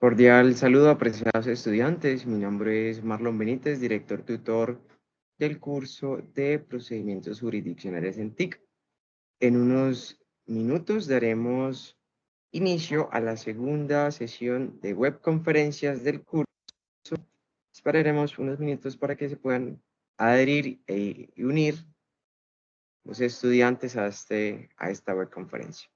Cordial saludo, apreciados estudiantes. Mi nombre es Marlon Benítez, director tutor del curso de Procedimientos Jurisdiccionales en TIC. En unos minutos daremos inicio a la segunda sesión de webconferencias del curso. Esperaremos unos minutos para que se puedan adherir y unir los estudiantes a esta webconferencia.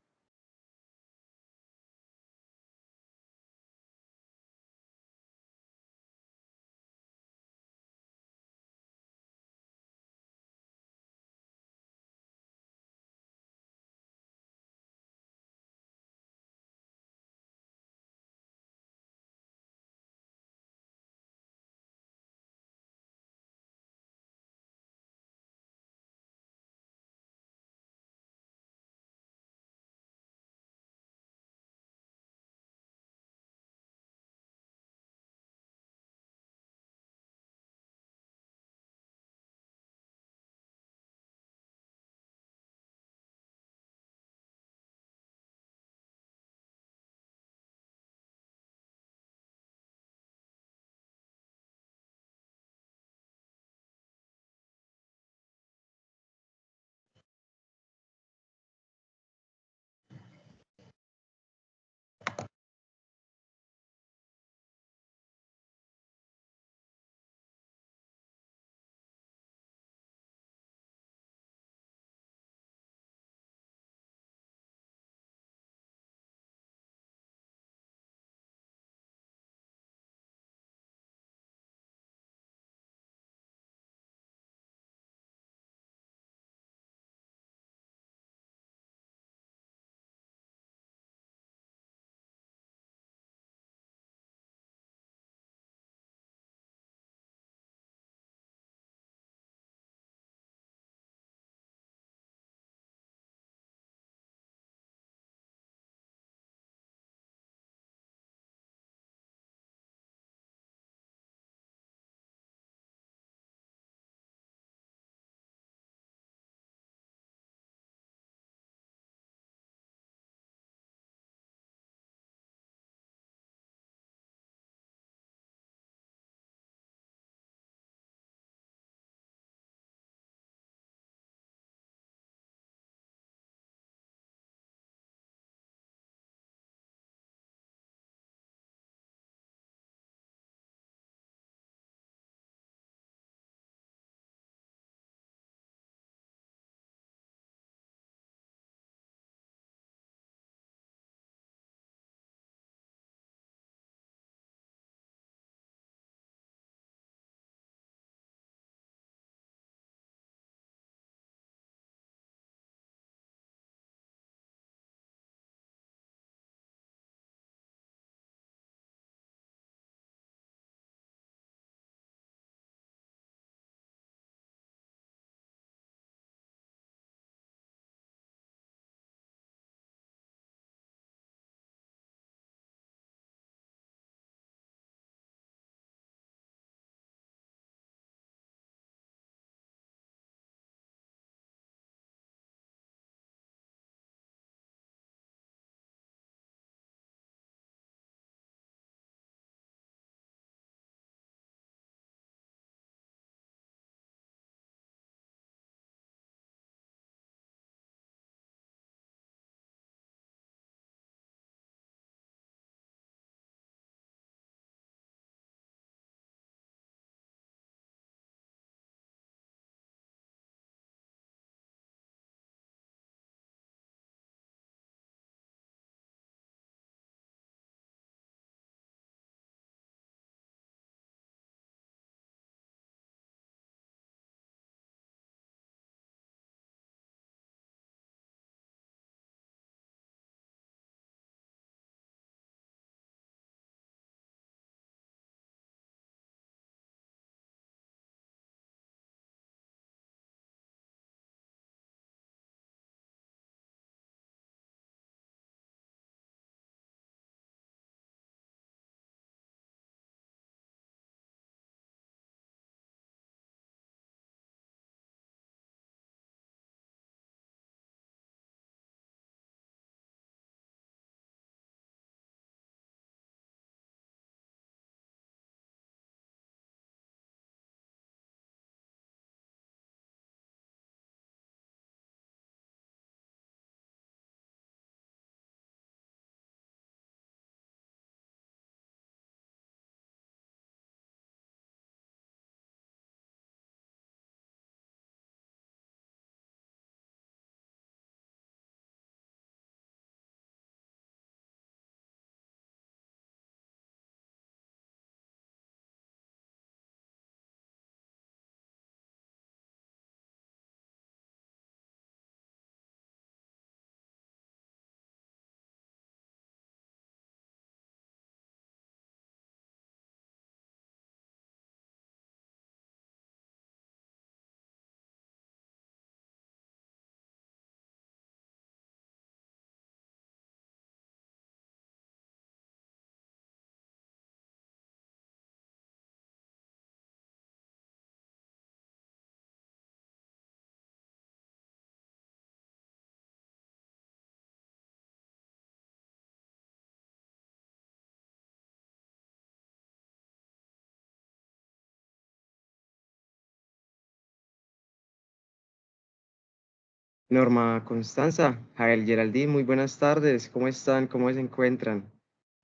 Norma Constanza, Jael Geraldine, muy buenas tardes. ¿Cómo están? ¿Cómo se encuentran?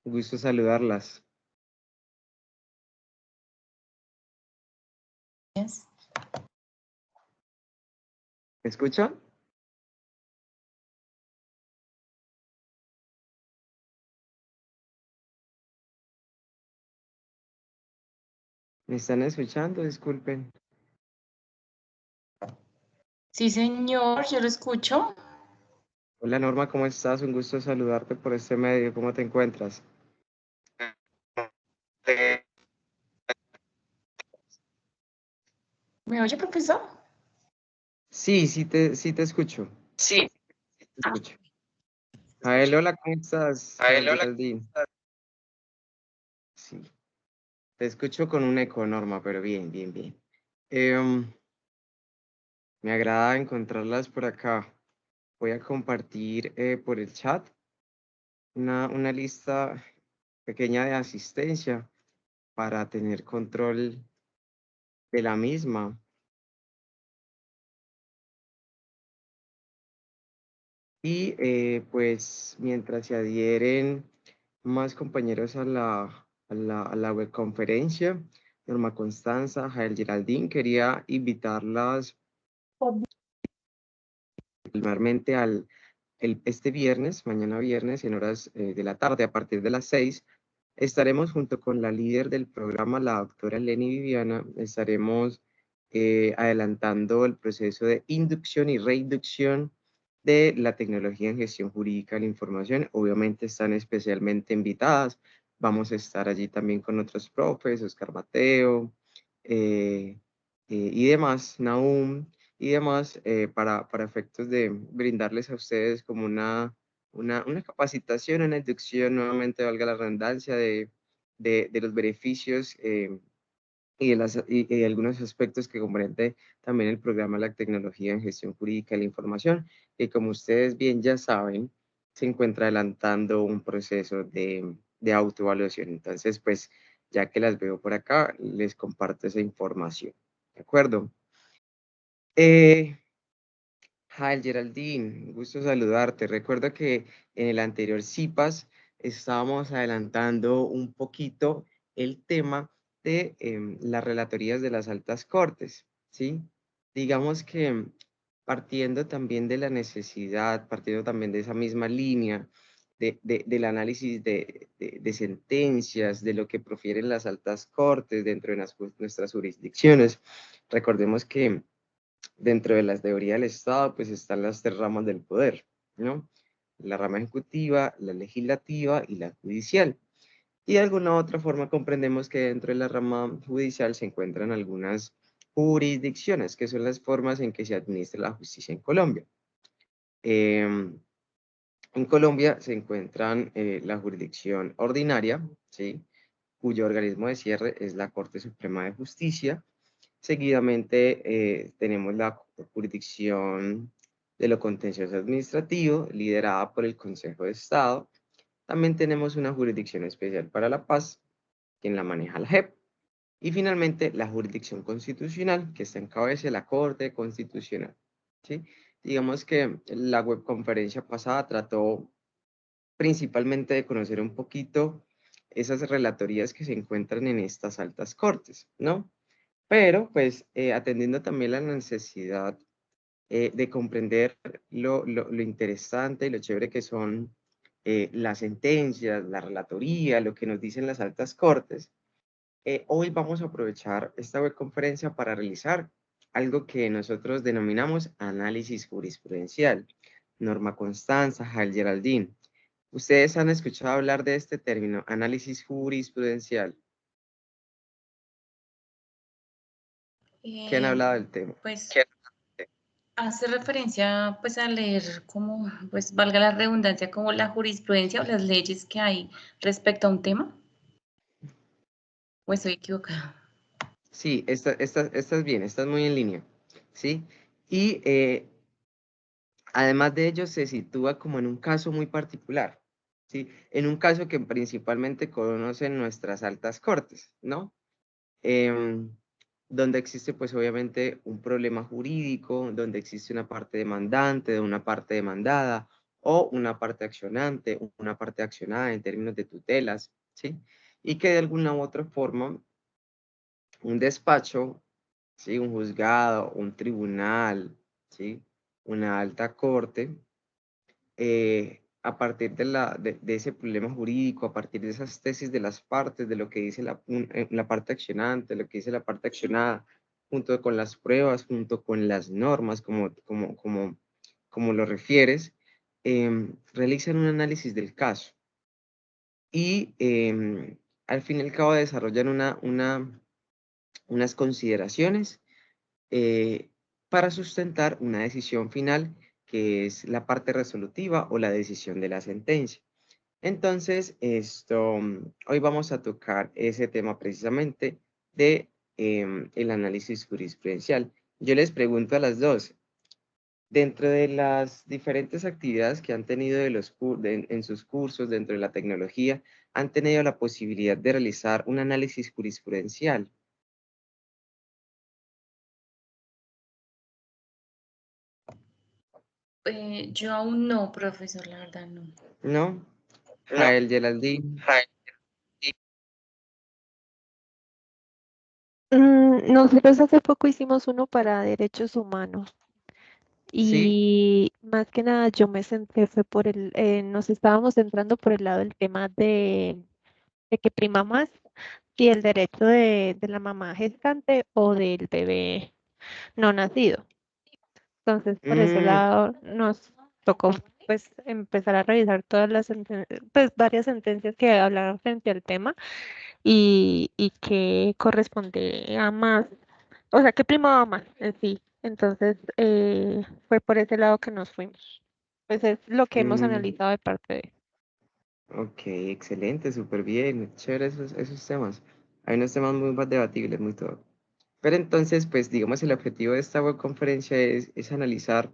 Un gusto saludarlas. Yes. ¿Me escuchan? ¿Me están escuchando? Disculpen. Sí, señor, yo lo escucho. Hola Norma, ¿cómo estás? Un gusto saludarte por este medio. ¿Cómo te encuentras? ¿Me oye, profesor? Sí, sí te escucho. Sí. Te Ah, escucho. Jael, hola, ¿cómo estás? Jael hola. Geraldine. Sí, te escucho con un eco, Norma, pero bien, bien, bien. Em, Me agrada encontrarlas por acá. Voy a compartir por el chat una lista pequeña de asistencia para tener control de la misma. Y pues mientras se adhieren más compañeros a la webconferencia, Norma Constanza, Jael Geraldine, quería invitarlas particularmente este viernes, mañana viernes, en horas de la tarde, a partir de las 6, estaremos junto con la líder del programa, la doctora Lenny Viviana, estaremos adelantando el proceso de inducción y reinducción de la tecnología en gestión jurídica de la información. Obviamente están especialmente invitadas. Vamos a estar allí también con otros profes, Oscar Mateo y demás, Naum y demás, para efectos de brindarles a ustedes como una capacitación, una inducción, nuevamente valga la redundancia, de los beneficios y algunos aspectos que comprende también el programa de la tecnología en gestión jurídica de la información, que como ustedes bien ya saben, se encuentra adelantando un proceso de autoevaluación. Entonces, pues, ya que las veo por acá, les comparto esa información. ¿De acuerdo? Eh, Hi, Geraldine, gusto saludarte. Recuerdo que en el anterior CIPAS estábamos adelantando un poquito el tema de las relatorías de las altas cortes, ¿sí? Digamos que partiendo también de la necesidad, partiendo también de esa misma línea del análisis de sentencias, de lo que profieren las altas cortes dentro de nuestras jurisdicciones, recordemos que dentro de la teoría del Estado, pues están las tres ramas del poder, ¿no? La rama ejecutiva, la legislativa y la judicial. Y de alguna u otra forma comprendemos que dentro de la rama judicial se encuentran algunas jurisdicciones, que son las formas en que se administra la justicia en Colombia. En Colombia se encuentran la jurisdicción ordinaria, ¿sí? Cuyo organismo de cierre es la Corte Suprema de Justicia. Seguidamente tenemos la jurisdicción de lo contencioso administrativo, liderada por el Consejo de Estado. También tenemos una jurisdicción especial para la paz, quien la maneja la JEP. Y finalmente la jurisdicción constitucional, que está en cabeza de la Corte Constitucional. ¿Sí? Digamos que la webconferencia pasada trató principalmente de conocer un poquito esas relatorías que se encuentran en estas altas cortes, ¿no? Pero pues atendiendo también la necesidad de comprender lo interesante y lo chévere que son las sentencias, la relatoría, lo que nos dicen las altas cortes, hoy vamos a aprovechar esta webconferencia para realizar algo que nosotros denominamos análisis jurisprudencial. Norma Constanza, Jael Geraldine. ¿Ustedes han escuchado hablar de este término, análisis jurisprudencial? ¿Qué han Eh, hablado del tema? pues hace referencia pues a leer como, pues valga la redundancia, como la jurisprudencia o las leyes que hay respecto a un tema. ¿O estoy equivocada? Sí, esta es bien, esta es muy en línea, ¿sí? Y además de ello se sitúa como en un caso muy particular, ¿sí? En un caso que principalmente conocen nuestras altas cortes, ¿no? Em, donde existe pues obviamente un problema jurídico, donde existe una parte demandante, una parte demandada, o una parte accionante, una parte accionada en términos de tutelas, ¿sí? Y que de alguna u otra forma un despacho, ¿sí? Un juzgado, un tribunal, ¿sí? Una alta corte, a partir de ese problema jurídico, a partir de esas tesis de las partes, de lo que dice la parte accionante, lo que dice la parte accionada, junto con las pruebas, junto con las normas, como lo refieres, realizan un análisis del caso y al fin y al cabo desarrollan unas consideraciones para sustentar una decisión final que es la parte resolutiva o la decisión de la sentencia. Entonces, hoy vamos a tocar ese tema precisamente de el análisis jurisprudencial. Yo les pregunto a las dos, dentro de las diferentes actividades que han tenido en sus cursos dentro de la tecnología, ¿han tenido la posibilidad de realizar un análisis jurisprudencial? Yo aún no, profesor, la verdad no. ¿No? No. Jael Geraldine. Nosotros hace poco hicimos uno para derechos humanos ¿Sí? y más que nada yo me centré, fue por nos estábamos centrando por el lado del tema de que prima más si el derecho de la mamá gestante o del bebé no nacido. Entonces, por ese Mm, lado nos tocó pues empezar a revisar todas las pues varias sentencias que hablaban frente al tema y que corresponde a más, o sea, que primaba más en sí. Entonces, fue por ese lado que nos fuimos. Pues es lo que hemos mm, analizado de parte de... ok, excelente, súper bien, chévere esos temas. Hay unos temas muy más debatibles, muy todo. Pero entonces, pues digamos, el objetivo de esta webconferencia es analizar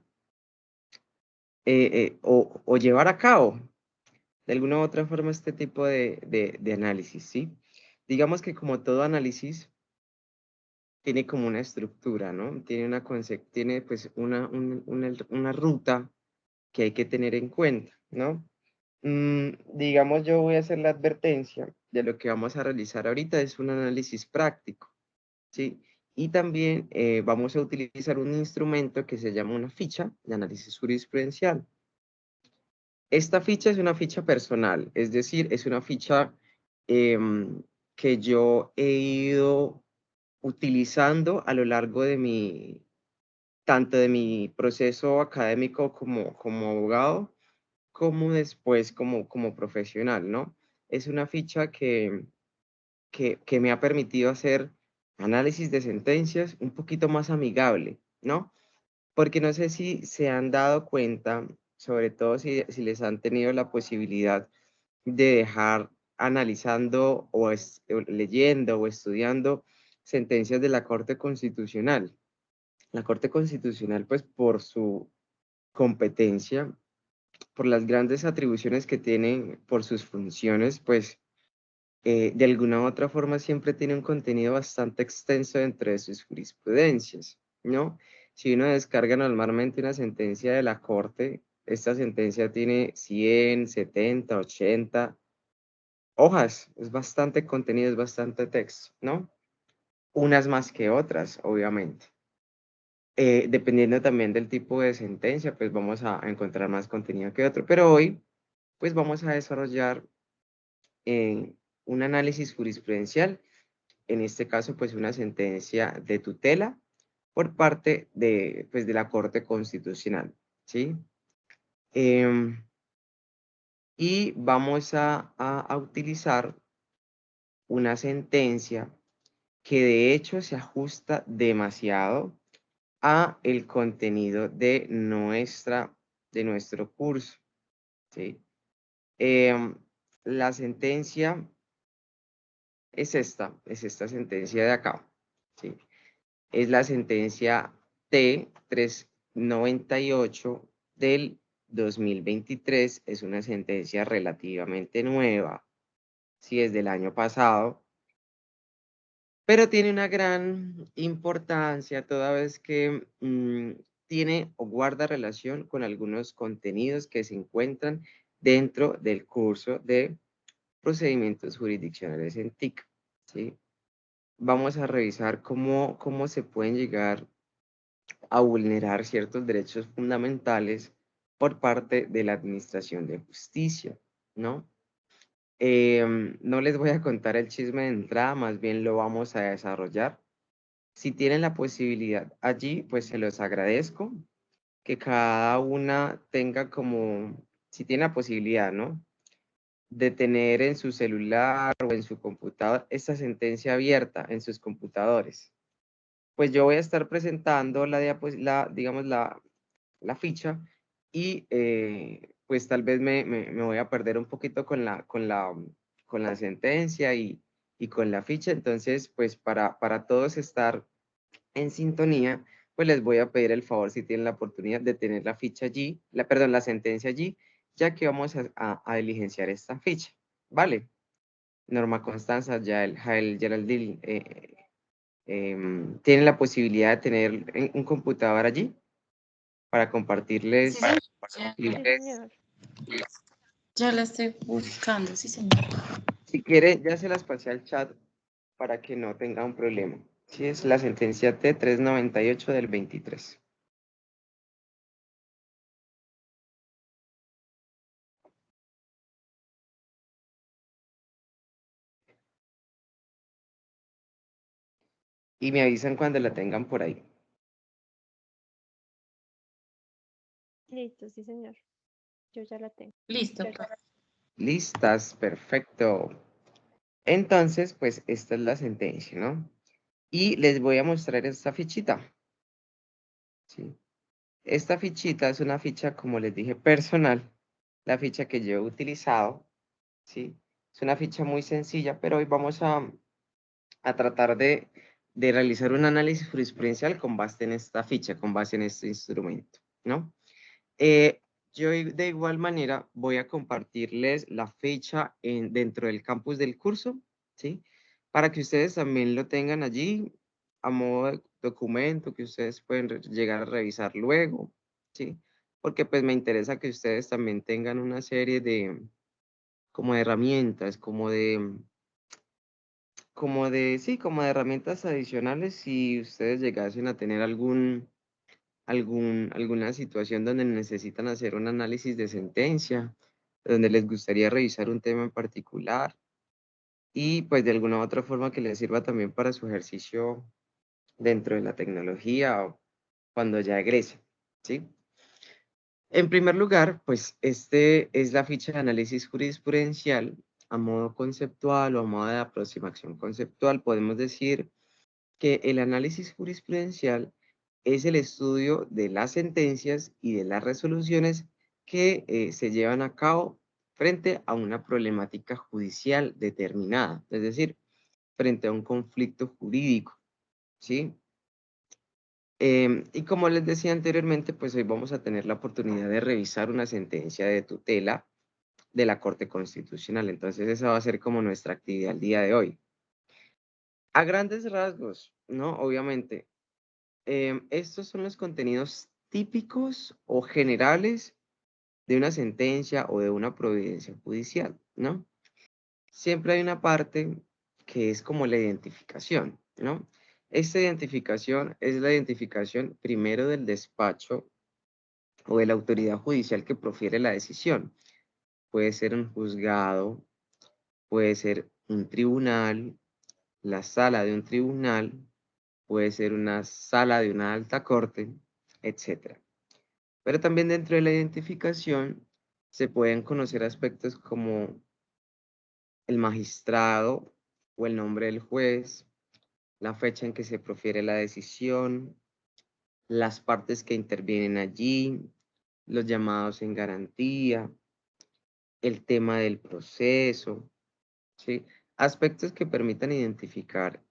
o llevar a cabo de alguna u otra forma este tipo de análisis, ¿sí? Digamos que como todo análisis tiene como una estructura, ¿no? Tiene pues una ruta que hay que tener en cuenta, ¿no? Digamos, yo voy a hacer la advertencia de lo que vamos a realizar ahorita es un análisis práctico, ¿sí? Y también vamos a utilizar un instrumento que se llama una ficha de análisis jurisprudencial. Esta ficha es una ficha personal, es decir, es una ficha que yo he ido utilizando a lo largo tanto de mi proceso académico como abogado, como después como profesional, ¿no? Es una ficha que me ha permitido hacer análisis de sentencias un poquito más amigable, ¿no? Porque no sé si se han dado cuenta, sobre todo si les han tenido la posibilidad de dejar analizando o leyendo o estudiando sentencias de la Corte Constitucional. La Corte Constitucional, pues por su competencia, por las grandes atribuciones que tiene, por sus funciones, pues de alguna u otra forma siempre tiene un contenido bastante extenso dentro de sus jurisprudencias, ¿no? Si uno descarga normalmente una sentencia de la Corte, esta sentencia tiene 100, 70, 80 hojas, es bastante contenido, es bastante texto, ¿no? Unas más que otras, obviamente. Dependiendo también del tipo de sentencia, pues vamos a encontrar más contenido que otro. Pero hoy, pues vamos a desarrollar un análisis jurisprudencial, en este caso, pues una sentencia de tutela por parte pues, de la Corte Constitucional, ¿sí? Em, y vamos a utilizar una sentencia que de hecho se ajusta demasiado a el contenido de nuestro curso, ¿sí? Em, la sentencia es esta sentencia de acá, ¿sí? Es la sentencia T-398 del 2023, es una sentencia relativamente nueva, si es del año pasado, pero tiene una gran importancia toda vez que tiene o guarda relación con algunos contenidos que se encuentran dentro del curso de procedimientos jurisdiccionales en TIC, ¿sí? Vamos a revisar cómo se pueden llegar a vulnerar ciertos derechos fundamentales por parte de la Administración de Justicia, ¿no? No les voy a contar el chisme de entrada, más bien lo vamos a desarrollar. Si tienen la posibilidad allí, pues se los agradezco, que cada una tenga como, si tiene la posibilidad, ¿no? De tener en su celular o en su computador esta sentencia abierta en sus computadores. Pues yo voy a estar presentando digamos, la ficha y pues tal vez me voy a perder un poquito con la sentencia y con la ficha. Entonces, pues para todos estar en sintonía, pues les voy a pedir el favor si tienen la oportunidad de tener la ficha allí, perdón, la sentencia allí, ya que vamos a diligenciar esta ficha. ¿Vale? Norma Constanza, Jael Geraldine, ¿tienen la posibilidad de tener un computador allí para compartirles? Sí, señor. Sí, señor. Ya la estoy buscando, sí, señor. Si quiere, ya se las pasé al chat para que no tenga un problema. Sí, es la sentencia T398 del 23. Y me avisan cuando la tengan por ahí. Listo, sí, señor. Yo ya la tengo. Listo. Listas, perfecto. Entonces, pues esta es la sentencia, ¿no? Y les voy a mostrar esta fichita. ¿Sí? Esta fichita es una ficha, como les dije, personal. La ficha que yo he utilizado, ¿sí? Es una ficha muy sencilla, pero hoy vamos a tratar de realizar un análisis jurisprudencial con base en esta ficha, con base en este instrumento, ¿no? Yo de igual manera voy a compartirles la fecha dentro del campus del curso, ¿sí? Para que ustedes también lo tengan allí a modo de documento que ustedes pueden llegar a revisar luego, ¿sí? Porque pues me interesa que ustedes también tengan una serie de, como de herramientas, sí, como de herramientas adicionales si ustedes llegasen a tener alguna situación donde necesitan hacer un análisis de sentencia, donde les gustaría revisar un tema en particular y pues de alguna u otra forma que les sirva también para su ejercicio dentro de la tecnología o cuando ya egresen, ¿sí? En primer lugar, pues este es la ficha de análisis jurisprudencial a modo conceptual o a modo de aproximación conceptual. Podemos decir que el análisis jurisprudencial es el estudio de las sentencias y de las resoluciones que se llevan a cabo frente a una problemática judicial determinada, es decir, frente a un conflicto jurídico, ¿sí? Y como les decía anteriormente, pues hoy vamos a tener la oportunidad de revisar una sentencia de tutela de la Corte Constitucional. Entonces esa va a ser como nuestra actividad el día de hoy. A grandes rasgos, ¿no? Obviamente, estos son los contenidos típicos o generales de una sentencia o de una providencia judicial, ¿no? Siempre hay una parte que es como la identificación, ¿no? Esta identificación es la identificación primero del despacho o de la autoridad judicial que profiere la decisión. Puede ser un juzgado, puede ser un tribunal, la sala de un tribunal, puede ser una sala de una alta corte, etc. Pero también dentro de la identificación se pueden conocer aspectos como el magistrado o el nombre del juez, la fecha en que se profiere la decisión, las partes que intervienen allí, los llamados en garantía, el tema del proceso, ¿sí? Aspectos que permitan identificar,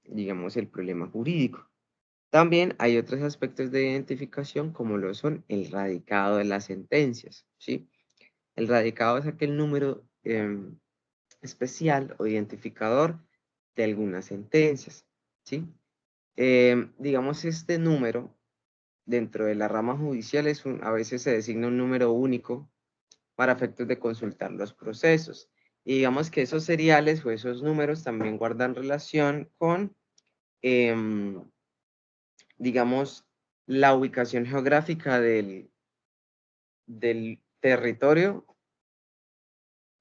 digamos, el problema jurídico. También hay otros aspectos de identificación como lo son el radicado de las sentencias, ¿sí? El radicado es aquel número especial o identificador de algunas sentencias, ¿sí? Digamos, este número dentro de la rama judicial a veces se designa un número único para efectos de consultar los procesos. Y digamos que esos seriales o esos números también guardan relación con, digamos, la ubicación geográfica del territorio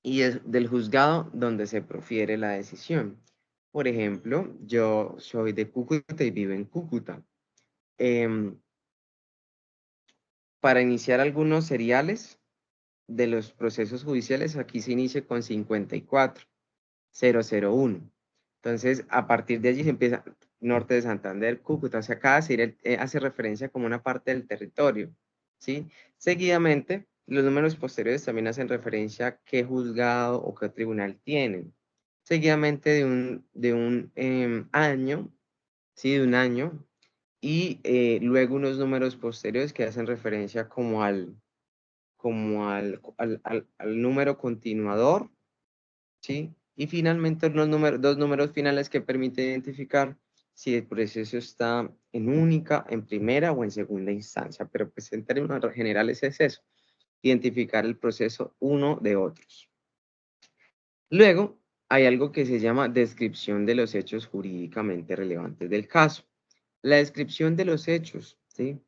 y del juzgado donde se profiere la decisión. Por ejemplo, yo soy de Cúcuta y vivo en Cúcuta. Para iniciar algunos seriales de los procesos judiciales, aquí se inicia con 54001. Entonces, a partir de allí se empieza norte de Santander, Cúcuta. O sea, cada serial hace referencia como una parte del territorio, ¿sí? Seguidamente, los números posteriores también hacen referencia a qué juzgado o qué tribunal tienen. Seguidamente de un año, ¿sí? De un año. Y luego unos números posteriores que hacen referencia como al número continuador, ¿sí? Y finalmente dos números finales que permiten identificar si el proceso está en única, en primera o en segunda instancia. Pero pues en términos generales es eso, identificar el proceso uno de otros. Luego hay algo que se llama descripción de los hechos jurídicamente relevantes del caso. La descripción de los hechos, ¿sí?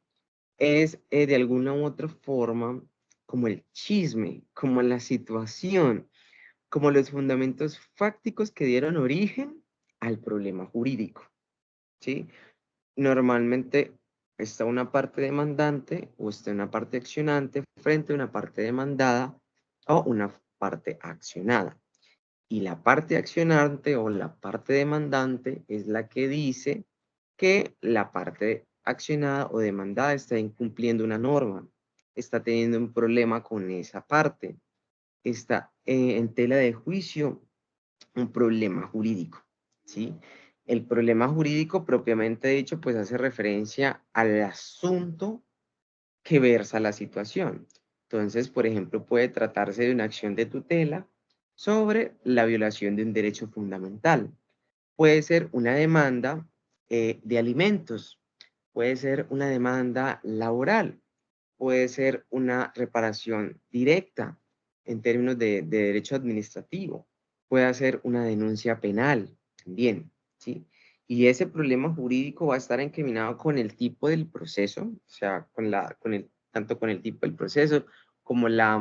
Es de alguna u otra forma como el chisme, como la situación, como los fundamentos fácticos que dieron origen al problema jurídico, ¿sí? Normalmente está una parte demandante o está una parte accionante frente a una parte demandada o una parte accionada. Y la parte accionante o la parte demandante es la que dice que la parte accionada o demandada está incumpliendo una norma, está teniendo un problema con esa parte, está en tela de juicio un problema jurídico, ¿sí? El problema jurídico propiamente dicho pues hace referencia al asunto que versa la situación. Entonces, por ejemplo, puede tratarse de una acción de tutela sobre la violación de un derecho fundamental. Puede ser una demanda de alimentos, puede ser una demanda laboral, puede ser una reparación directa en términos de derecho administrativo, puede ser una denuncia penal también, ¿sí? Y ese problema jurídico va a estar encaminado con el tipo del proceso, o sea, tanto con el tipo del proceso como la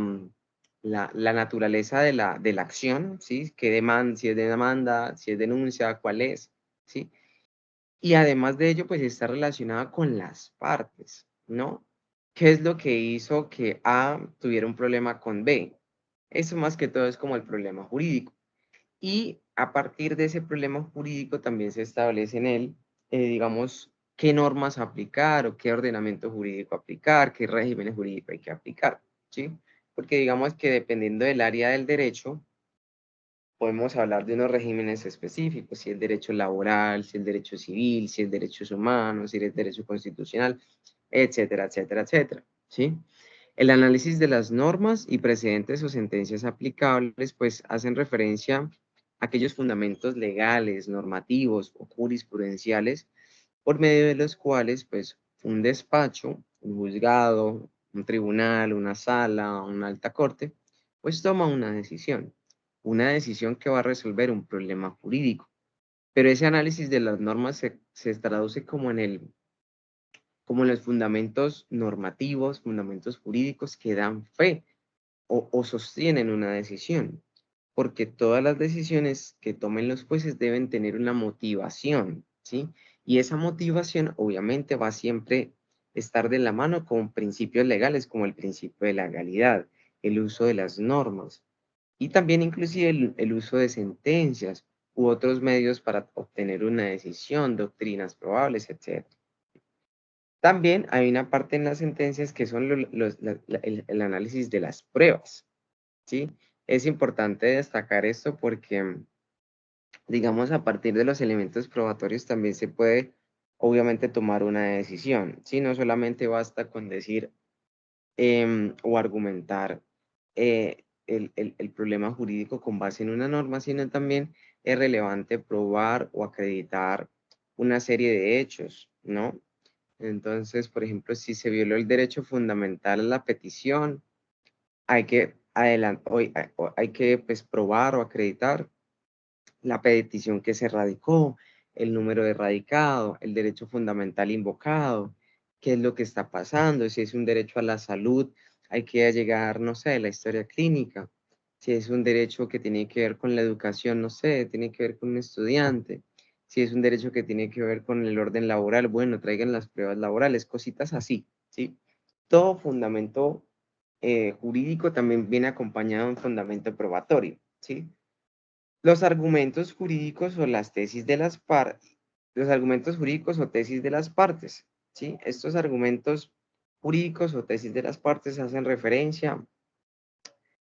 naturaleza de la acción, ¿sí? Si es de demanda, si es denuncia, cuál es, ¿sí? Y además de ello, pues está relacionada con las partes, ¿no? ¿Qué es lo que hizo que A tuviera un problema con B? Eso más que todo es como el problema jurídico. Y a partir de ese problema jurídico también se establece en él, digamos, qué normas aplicar o qué ordenamiento jurídico aplicar, qué regímenes jurídicos hay que aplicar, ¿sí? Porque digamos que dependiendo del área del derecho, podemos hablar de unos regímenes específicos, si es derecho laboral, si es derecho civil, si es derechos humanos, si es derecho constitucional, etcétera, etcétera, etcétera, ¿sí? El análisis de las normas y precedentes o sentencias aplicables, pues, hacen referencia a aquellos fundamentos legales, normativos o jurisprudenciales por medio de los cuales, pues, un despacho, un juzgado, un tribunal, una sala, una alta corte, pues toma una decisión que va a resolver un problema jurídico. Pero ese análisis de las normas se traduce como en los fundamentos normativos, fundamentos jurídicos que dan fe o sostienen una decisión. Porque todas las decisiones que tomen los jueces deben tener una motivación, ¿sí? Y esa motivación obviamente va a siempre estar de la mano con principios legales como el principio de legalidad, el uso de las normas y también inclusive el uso de sentencias u otros medios para obtener una decisión, doctrinas probables, etc. También hay una parte en las sentencias que son el análisis de las pruebas, ¿sí? Es importante destacar esto porque, digamos, a partir de los elementos probatorios también se puede, obviamente, tomar una decisión, ¿sí? No solamente basta con decir o argumentar el problema jurídico con base en una norma, sino también es relevante probar o acreditar una serie de hechos, ¿no? Entonces, por ejemplo, si se violó el derecho fundamental a la petición, hay que pues, probar o acreditar la petición que se radicó, el número de radicado, el derecho fundamental invocado, qué es lo que está pasando, si es un derecho a la salud, hay que llegar, no sé, la historia clínica, si es un derecho que tiene que ver con la educación, no sé, tiene que ver con un estudiante, si es un derecho que tiene que ver con el orden laboral, bueno, traigan las pruebas laborales, cositas así, ¿sí? Todo fundamento jurídico también viene acompañado de un fundamento probatorio, ¿sí? Los argumentos jurídicos o las tesis de las partes, los argumentos jurídicos o tesis de las partes, ¿sí? Estos argumentos jurídicos o tesis de las partes hacen referencia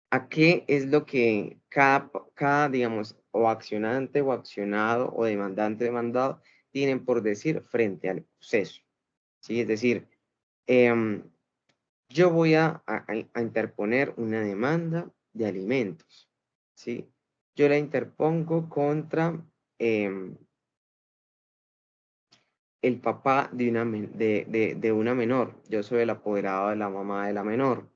a qué es lo que cada, digamos, o accionante o accionado o demandante demandado tienen por decir frente al proceso, ¿sí? Es decir, yo voy a interponer una demanda de alimentos, ¿sí? Yo la interpongo contra el papá de una menor. Yo soy el apoderado de la mamá de la menor.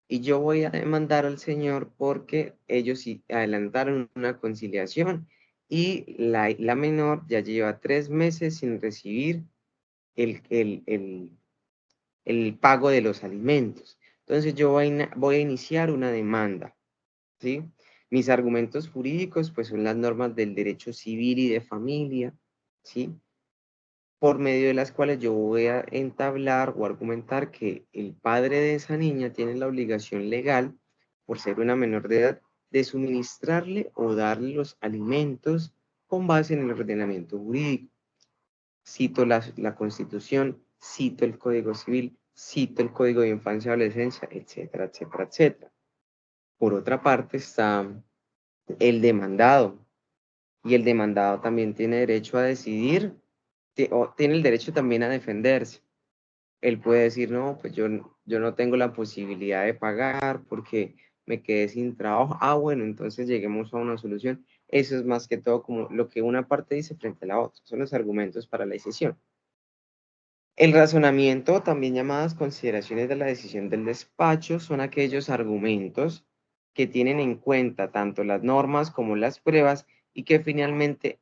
Y yo voy a demandar al señor porque ellos sí adelantaron una conciliación y la menor ya lleva 3 meses sin recibir el pago de los alimentos. Entonces yo voy a iniciar una demanda, ¿sí? Mis argumentos jurídicos, pues son las normas del derecho civil y de familia, ¿sí? Por medio de las cuales yo voy a entablar o argumentar que el padre de esa niña tiene la obligación legal, por ser una menor de edad, de suministrarle o darle los alimentos con base en el ordenamiento jurídico. Cito la Constitución, cito el Código Civil, cito el Código de Infancia y Adolescencia, etcétera, etcétera, etcétera. Por otra parte está el demandado, y el demandado también tiene derecho a decidir, o tiene el derecho también a defenderse. Él puede decir, no, pues yo no tengo la posibilidad de pagar porque me quedé sin trabajo. Ah, bueno, entonces lleguemos a una solución. Eso es más que todo como lo que una parte dice frente a la otra. Son los argumentos para la decisión. El razonamiento, también llamadas consideraciones de la decisión del despacho, son aquellos argumentos que tienen en cuenta tanto las normas como las pruebas y que finalmente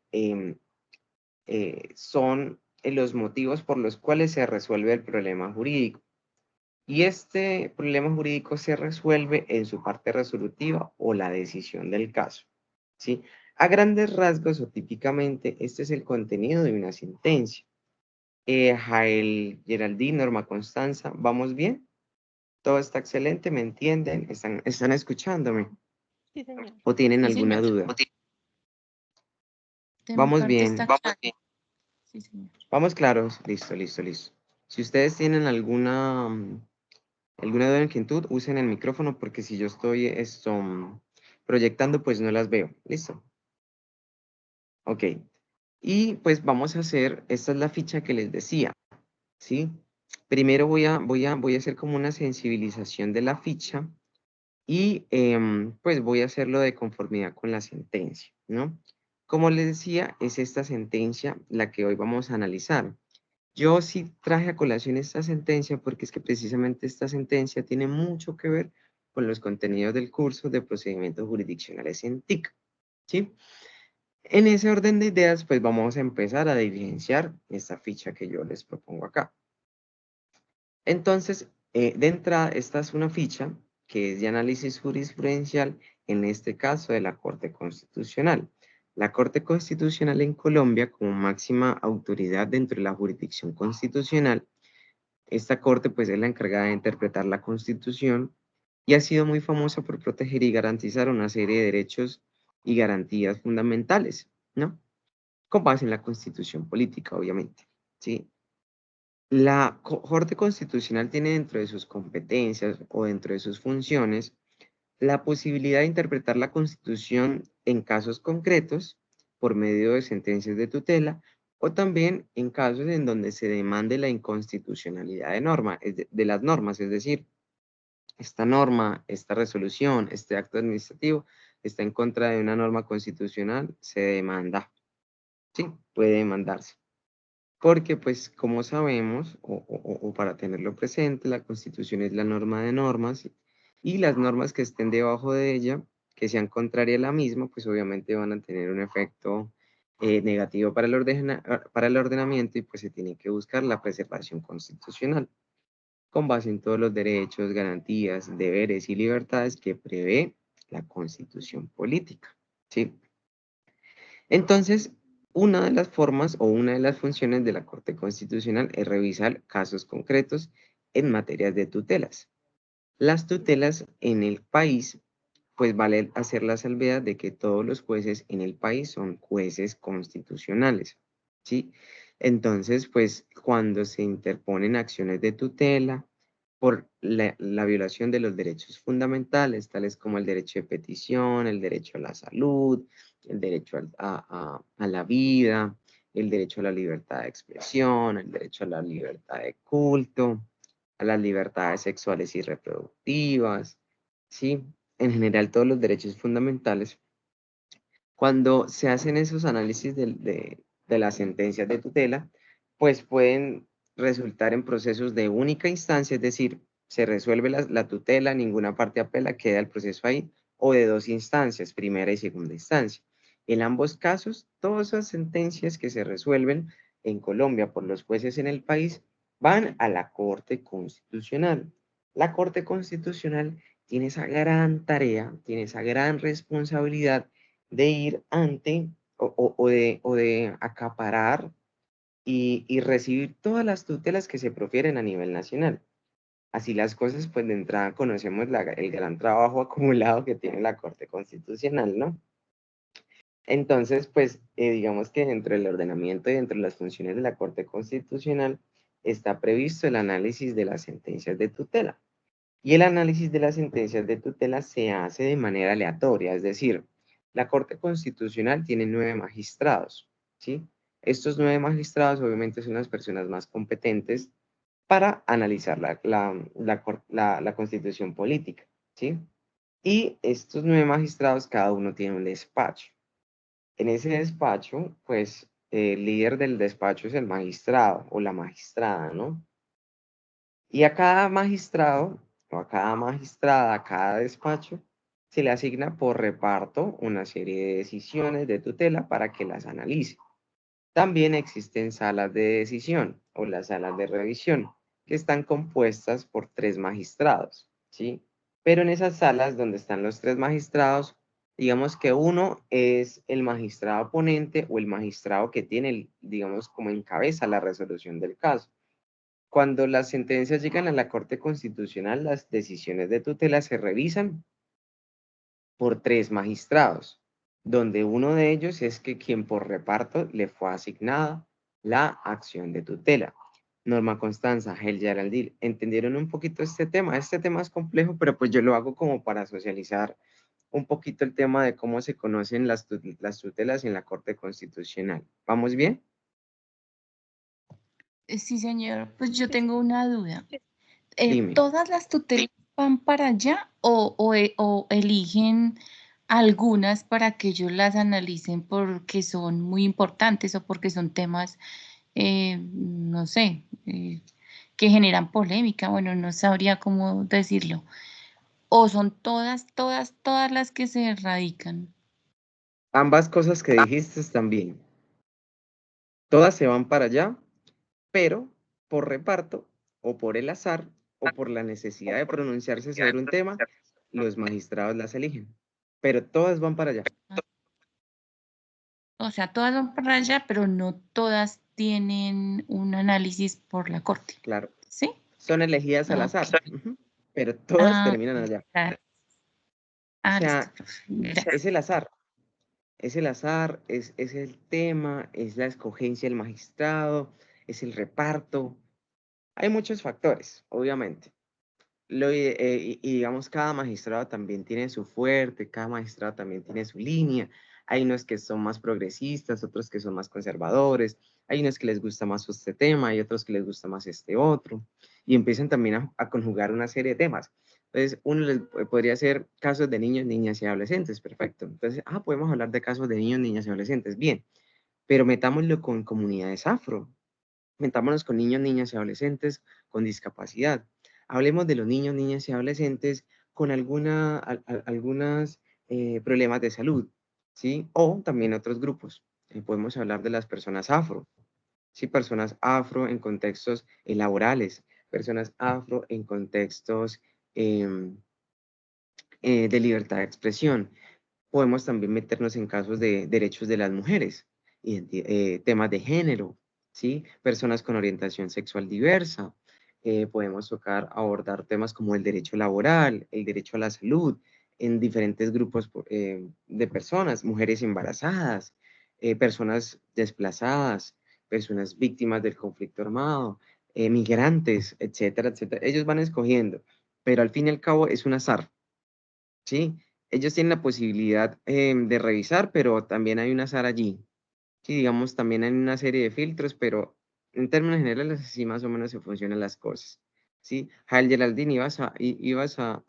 son los motivos por los cuales se resuelve el problema jurídico. Y este problema jurídico se resuelve en su parte resolutiva o la decisión del caso, ¿sí? A grandes rasgos o típicamente, este es el contenido de una sentencia. Jael, Geraldine, Norma Constanza, ¿vamos bien? ¿Todo está excelente? ¿Me entienden? ¿Están escuchándome? Sí, señor. ¿O tienen Sí, alguna señor. duda? De mi Vamos parte bien. está claro. Sí, señor. Vamos claros. Listo, listo, listo. Si ustedes tienen alguna duda o inquietud, usen el micrófono porque si yo estoy proyectando, pues no las veo. ¿Listo? Ok. Y pues vamos a hacer, esta es la ficha que les decía, ¿sí? Primero voy a hacer como una sensibilización de la ficha y pues voy a hacerlo de conformidad con la sentencia, ¿no? Como les decía, es esta sentencia la que hoy vamos a analizar. Yo sí traje a colación esta sentencia porque es que precisamente esta sentencia tiene mucho que ver con los contenidos del curso de procedimientos jurisdiccionales en TIC, ¿sí? En ese orden de ideas, pues vamos a empezar a diligenciar esta ficha que yo les propongo acá. Entonces, de entrada, esta es una ficha que es de análisis jurisprudencial, en este caso de la Corte Constitucional. La Corte Constitucional en Colombia, como máxima autoridad dentro de la jurisdicción constitucional, esta Corte pues es la encargada de interpretar la Constitución y ha sido muy famosa por proteger y garantizar una serie de derechos y garantías fundamentales, ¿no? Con base en la Constitución política, obviamente, ¿sí? La Corte Constitucional tiene dentro de sus competencias o dentro de sus funciones la posibilidad de interpretar la Constitución en casos concretos por medio de sentencias de tutela o también en casos en donde se demande la inconstitucionalidad de las normas, es decir, esta norma, esta resolución, este acto administrativo está en contra de una norma constitucional, se demanda. Sí, puede demandarse. Porque, pues, como sabemos, o para tenerlo presente, la Constitución es la norma de normas y las normas que estén debajo de ella, que sean contrarias a la misma, pues obviamente van a tener un efecto negativo para para el ordenamiento y pues se tiene que buscar la preservación constitucional con base en todos los derechos, garantías, deberes y libertades que prevé la Constitución política. ¿Sí? Entonces, una de las formas o una de las funciones de la Corte Constitucional es revisar casos concretos en materias de tutelas. Las tutelas en el país, pues vale hacer la salvedad de que todos los jueces en el país son jueces constitucionales, ¿sí? Entonces, pues cuando se interponen acciones de tutela por la violación de los derechos fundamentales, tales como el derecho de petición, el derecho a la salud, el derecho a la vida, el derecho a la libertad de expresión, el derecho a la libertad de culto, a las libertades sexuales y reproductivas, ¿sí? En general, todos los derechos fundamentales. Cuando se hacen esos análisis de las sentencias de tutela, pues pueden resultar en procesos de única instancia, es decir, se resuelve la tutela, ninguna parte apela, queda el proceso ahí, o de dos instancias, primera y segunda instancia. En ambos casos, todas esas sentencias que se resuelven en Colombia por los jueces en el país van a la Corte Constitucional. La Corte Constitucional tiene esa gran tarea, tiene esa gran responsabilidad de ir ante o de acaparar y recibir todas las tutelas que se profieren a nivel nacional. Así las cosas, pues de entrada conocemos el gran trabajo acumulado que tiene la Corte Constitucional, ¿no? Entonces, pues digamos que dentro del ordenamiento y dentro de las funciones de la Corte Constitucional está previsto el análisis de las sentencias de tutela. Y el análisis de las sentencias de tutela se hace de manera aleatoria, es decir, la Corte Constitucional tiene 9 magistrados, ¿sí? Estos 9 magistrados obviamente son las personas más competentes para analizar la Constitución política, ¿sí? Y estos 9 magistrados, cada uno tiene un despacho. En ese despacho, pues, el líder del despacho es el magistrado o la magistrada, ¿no? Y a cada magistrado o a cada magistrada, a cada despacho, se le asigna por reparto una serie de decisiones de tutela para que las analice. También existen salas de decisión o las salas de revisión, que están compuestas por 3 magistrados, ¿sí? Pero en esas salas donde están los 3 magistrados, digamos que uno es el magistrado ponente o el magistrado que tiene, digamos, como encabeza la resolución del caso. Cuando las sentencias llegan a la Corte Constitucional, las decisiones de tutela se revisan por 3 magistrados, donde uno de ellos es quien por reparto le fue asignada la acción de tutela. Norma Constanza, Gel Yaraldil, ¿entendieron un poquito este tema? Este tema es complejo, pero pues yo lo hago como para socializar un poquito el tema de cómo se conocen las tutelas en la Corte Constitucional. ¿Vamos bien? Sí, señor. Pues yo tengo una duda. Dime. ¿Todas las tutelas van para allá o eligen algunas para que ellos las analicen porque son muy importantes o porque son temas, no sé, que generan polémica? Bueno, no sabría cómo decirlo. ¿O son todas las que se radican? Ambas cosas que dijiste también. Todas se van para allá, pero por reparto o por el azar o por la necesidad de pronunciarse sobre un tema, los magistrados las eligen. Pero todas van para allá. O sea, todas van para allá, pero no todas tienen un análisis por la corte, Claro. ¿sí? Son elegidas al azar, pero todas Ah, terminan allá. claro. O Listo, sea, profe. Gracias. es el azar. Es el azar, es el tema, es la escogencia del magistrado, es el reparto. Hay muchos factores, obviamente. Y digamos, cada magistrado también tiene su fuerte, cada magistrado también tiene su línea. Hay unos que son más progresistas, otros que son más conservadores, hay unos que les gusta más este tema, hay otros que les gusta más este otro, y empiezan también a conjugar una serie de temas. Entonces, podría ser casos de niños, niñas y adolescentes, perfecto. Entonces, podemos hablar de casos de niños, niñas y adolescentes, bien, pero metámoslo con comunidades afro, metámonos con niños, niñas y adolescentes con discapacidad. Hablemos de los niños, niñas y adolescentes con algunos problemas de salud, ¿sí? O también otros grupos. Podemos hablar de las personas afro, ¿sí? Personas afro en contextos laborales, personas afro en contextos em, de libertad de expresión. Podemos también meternos en casos de derechos de las mujeres, temas de género, ¿sí? Personas con orientación sexual diversa. Podemos abordar temas como el derecho laboral, el derecho a la salud, en diferentes grupos de personas, mujeres embarazadas, personas desplazadas, personas víctimas del conflicto armado, migrantes, etcétera, etcétera. Ellos van escogiendo, pero al fin y al cabo es un azar, ¿sí? Ellos tienen la posibilidad de revisar, pero también hay un azar allí. Sí, digamos, también hay una serie de filtros, pero en términos generales así más o menos se funcionan las cosas. ¿Sí? Jael Geraldine, ibas a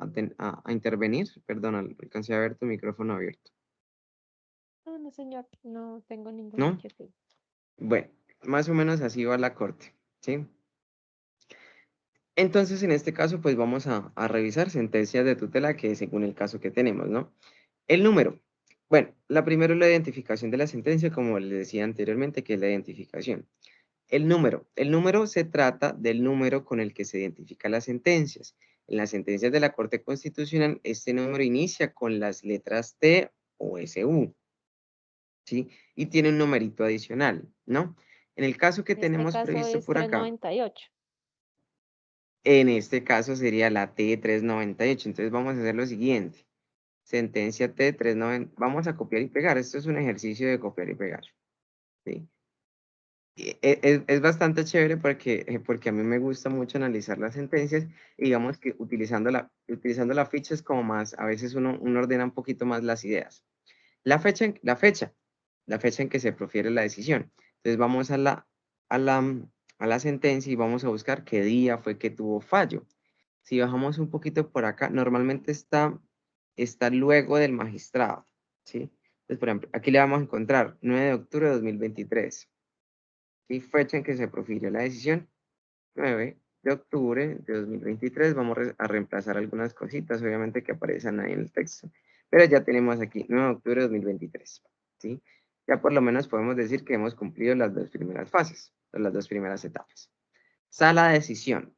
intervenir. Perdona, alcancé a ver tu micrófono abierto. No, no, señor, no tengo ninguna ¿No? inquietud. Bueno, más o menos así va la corte. ¿Sí? Entonces, en este caso, pues vamos a revisar sentencias de tutela que según el caso que tenemos, ¿no? El número. Bueno, la primera es la identificación de la sentencia, como les decía anteriormente, que es la identificación. El número. El número se trata del número con el que se identifican las sentencias. En las sentencias de la Corte Constitucional, este número inicia con las letras T o SU, ¿sí? Y tiene un numerito adicional, ¿no? En el caso que En este tenemos caso previsto es por acá, 398. en este caso sería la T398. Entonces vamos a hacer lo siguiente. Sentencia T390. Vamos a copiar y pegar. Esto es un ejercicio de copiar y pegar, ¿sí? Es bastante chévere porque a mí me gusta mucho analizar las sentencias y digamos que utilizando la ficha es como más, a veces uno ordena un poquito más las ideas. La fecha en que se profiere la decisión. Entonces vamos a la, a la sentencia y vamos a buscar qué día fue que tuvo fallo. Si bajamos un poquito por acá, normalmente está luego del magistrado, ¿sí? Entonces, por ejemplo, aquí le vamos a encontrar 9 de octubre de 2023. ¿Sí? Fecha en que se profirió la decisión, 9 de octubre de 2023. Vamos a reemplazar algunas cositas, obviamente, que aparecen ahí en el texto. Pero ya tenemos aquí, 9 de octubre de 2023. ¿Sí? Ya por lo menos podemos decir que hemos cumplido las dos primeras fases, las dos primeras etapas. Sala de decisión.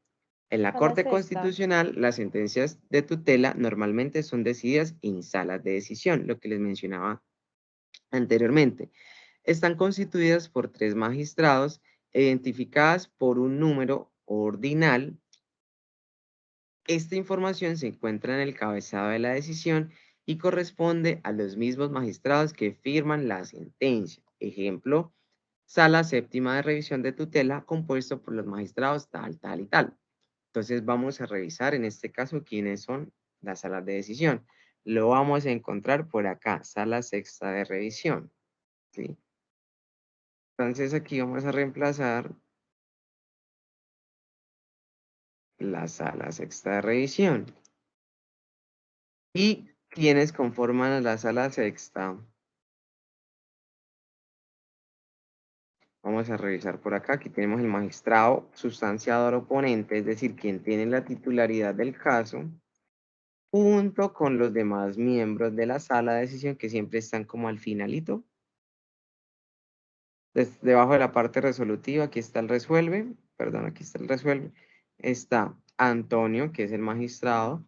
En la A la Corte sexta. Constitucional, las sentencias de tutela normalmente son decididas en salas de decisión, lo que les mencionaba anteriormente. Están constituidas por 3 magistrados identificadas por un número ordinal. Esta información se encuentra en el cabezado de la decisión y corresponde a los mismos magistrados que firman la sentencia. Ejemplo, Sala Séptima de Revisión de Tutela, compuesto por los magistrados tal, tal y tal. Entonces vamos a revisar en este caso quiénes son las salas de decisión. Lo vamos a encontrar por acá, Sala Sexta de Revisión, ¿sí? Entonces aquí vamos a reemplazar la sala sexta de revisión. ¿Y quiénes conforman la sala sexta? Vamos a revisar por acá. Aquí tenemos el magistrado sustanciador oponente, es decir, quien tiene la titularidad del caso, junto con los demás miembros de la sala de decisión que siempre están como al finalito. Debajo de la parte resolutiva, aquí está el resuelve, perdón, aquí está el resuelve. Está Antonio, que es el magistrado.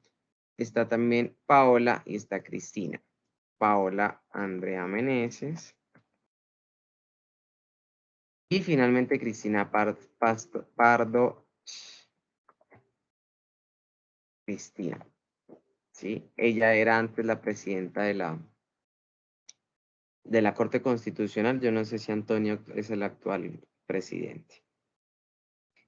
Está también Paola y está Cristina. Paola Andrea Meneses. Y finalmente Cristina Pardo Cristina. ¿Sí? Ella era antes la presidenta de la Corte Constitucional. Yo no sé si Antonio es el actual presidente.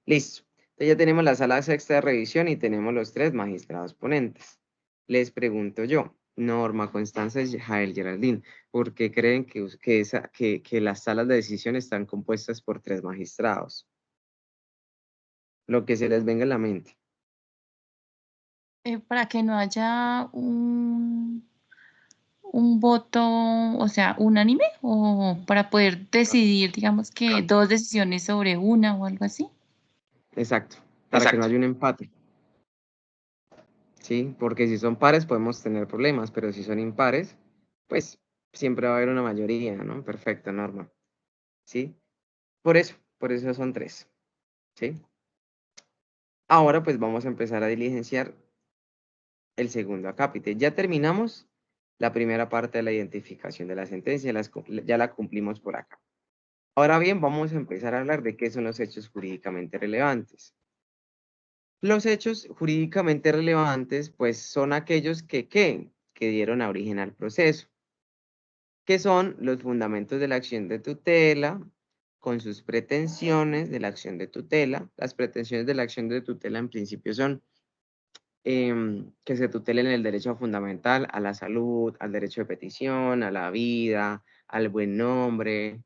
Listo. Entonces ya tenemos la sala sexta de revisión y tenemos los 3 magistrados ponentes. Les pregunto yo, Norma Constanza y Jael Geraldine, ¿por qué creen que las salas de decisión están compuestas por 3 magistrados? Lo que se les venga a la mente. Para que no haya un voto, o sea, unánime, o para poder decidir, digamos que dos decisiones sobre una o algo así. Exacto, para que no haya un empate. ¿Sí? Porque si son pares podemos tener problemas, pero si son impares, pues siempre va a haber una mayoría, ¿no? Perfecto, Norma. ¿Sí? Por eso son 3. ¿Sí? Ahora pues vamos a empezar a diligenciar el segundo acápite. Ya terminamos la primera parte de la identificación de la sentencia, ya la cumplimos por acá. Ahora bien, vamos a empezar a hablar de qué son los hechos jurídicamente relevantes. Los hechos jurídicamente relevantes, pues, son aquellos que dieron origen al proceso, que son los fundamentos de la acción de tutela, con sus pretensiones de la acción de tutela. Las pretensiones de la acción de tutela en principio son que se tutelen el derecho fundamental a la salud, al derecho de petición, a la vida, al buen nombre,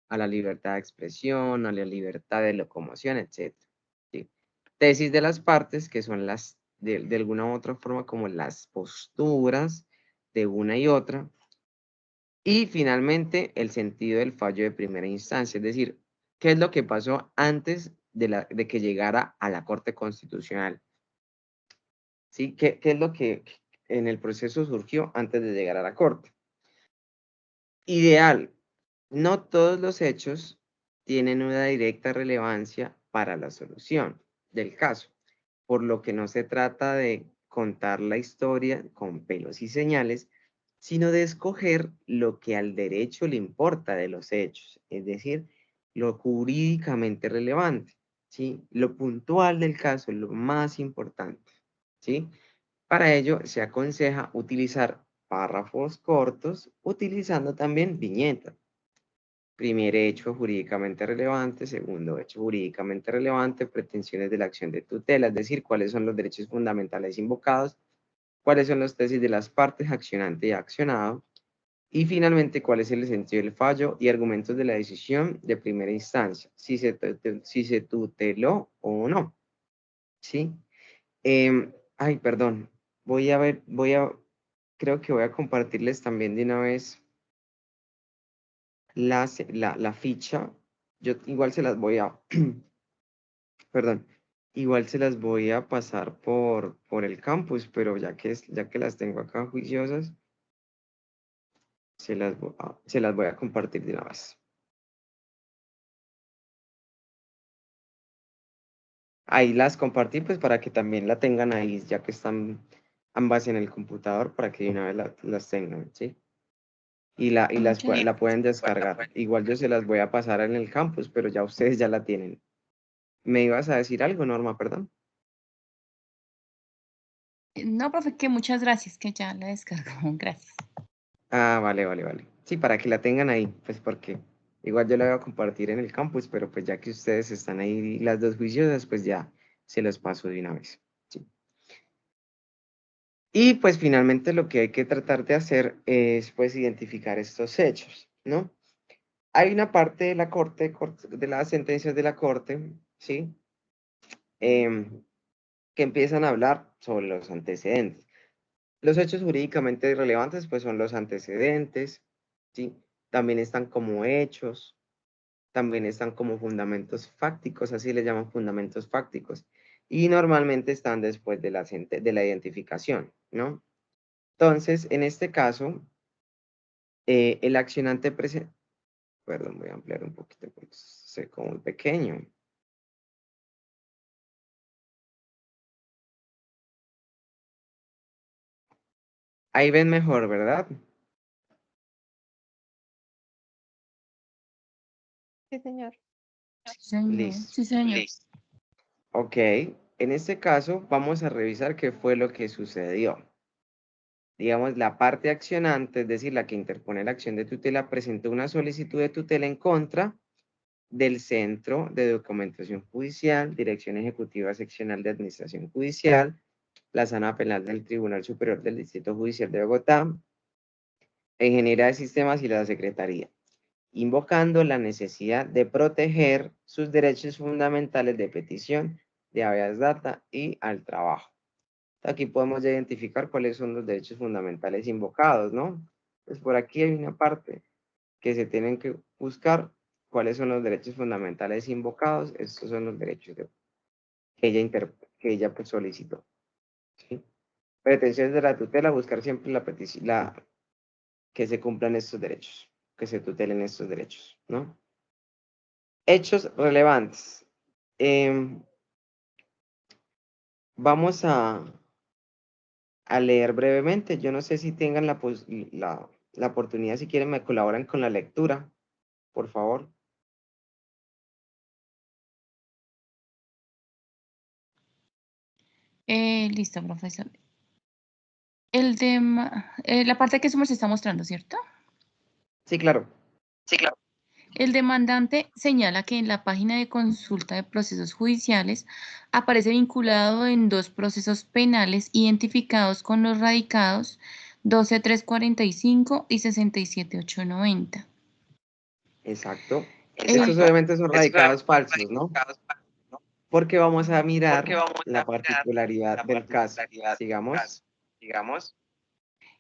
a la libertad de expresión, a la libertad de locomoción, etc. ¿Sí? Tesis de las partes, que son las, de alguna u otra forma, como las posturas de una y otra. Y finalmente, el sentido del fallo de primera instancia, es decir, qué es lo que pasó antes de que llegara a la Corte Constitucional. ¿Sí? ¿Qué es lo que en el proceso surgió antes de llegar a la Corte? Ideal. No todos los hechos tienen una directa relevancia para la solución del caso, por lo que no se trata de contar la historia con pelos y señales, sino de escoger lo que al derecho le importa de los hechos, es decir, lo jurídicamente relevante, ¿sí? Lo puntual del caso, lo más importante, ¿sí? Para ello se aconseja utilizar párrafos cortos, utilizando también viñetas. Primer hecho jurídicamente relevante, segundo hecho jurídicamente relevante, pretensiones de la acción de tutela, es decir, cuáles son los derechos fundamentales invocados, cuáles son los tesis de las partes accionante y accionado, y finalmente cuál es el sentido del fallo y argumentos de la decisión de primera instancia, si se tuteló o no, ¿sí? Ay, perdón, creo que voy a compartirles también de una vez la ficha. Yo igual se las voy a, perdón, igual se las voy a pasar por el campus, pero ya que las tengo acá juiciosas, se las voy a compartir de una vez. Ahí las compartí pues para que también la tengan ahí, ya que están ambas en el computador, para que de una vez las tengan, ¿sí? Y la pueden descargar. Igual yo se las voy a pasar en el campus, pero ya ustedes ya la tienen. ¿Me ibas a decir algo, Norma, perdón? No, profe, que muchas gracias, que ya la descargo. Gracias. Ah, vale. Sí, para que la tengan ahí, pues porque igual yo la voy a compartir en el campus, pero pues ya que ustedes están ahí las dos juiciosas, pues ya se los paso de una vez. ¿Sí? Y pues finalmente lo que hay que tratar de hacer es pues identificar estos hechos, ¿no? Hay una parte de la de las sentencias de la corte, ¿sí? Que empiezan a hablar sobre los antecedentes. Los hechos jurídicamente relevantes pues son los antecedentes, ¿sí? También están como hechos, también están como fundamentos fácticos, así les llaman fundamentos fácticos, y normalmente están después de la identificación, ¿no? Entonces, en este caso, el accionante presenta, perdón, voy a ampliar un poquito porque soy como muy pequeño. Ahí ven mejor, ¿verdad? Sí, señor. Sí, señor. Listo. Sí, señor. Ok, en este caso vamos a revisar qué fue lo que sucedió. Digamos, la parte accionante, es decir, la que interpone la acción de tutela, presentó una solicitud de tutela en contra del Centro de Documentación Judicial, Dirección Ejecutiva Seccional de Administración Judicial, la Sala Penal del Tribunal Superior del Distrito Judicial de Bogotá, Ingeniería de Sistemas y la Secretaría, invocando la necesidad de proteger sus derechos fundamentales de petición, de habeas data y al trabajo. Aquí podemos ya identificar cuáles son los derechos fundamentales invocados, ¿no? Pues por aquí hay una parte que se tienen que buscar cuáles son los derechos fundamentales invocados. Estos son los derechos que ella pues, solicitó. ¿Sí? Pretensiones de la tutela, buscar siempre que se cumplan estos derechos, que se tutelen estos derechos, ¿no? Hechos relevantes. Vamos a leer brevemente. Yo no sé si tengan la oportunidad, si quieren me colaboran con la lectura, por favor. Listo, profesor. La parte que se está mostrando, ¿cierto? Sí, claro. Sí, claro. El demandante señala que en la página de consulta de procesos judiciales aparece vinculado en 2 procesos penales identificados con los radicados 12345 y 67890. Exacto. Estos obviamente son radicados falsos, ¿no? Porque vamos a mirar la particularidad del caso. Sigamos.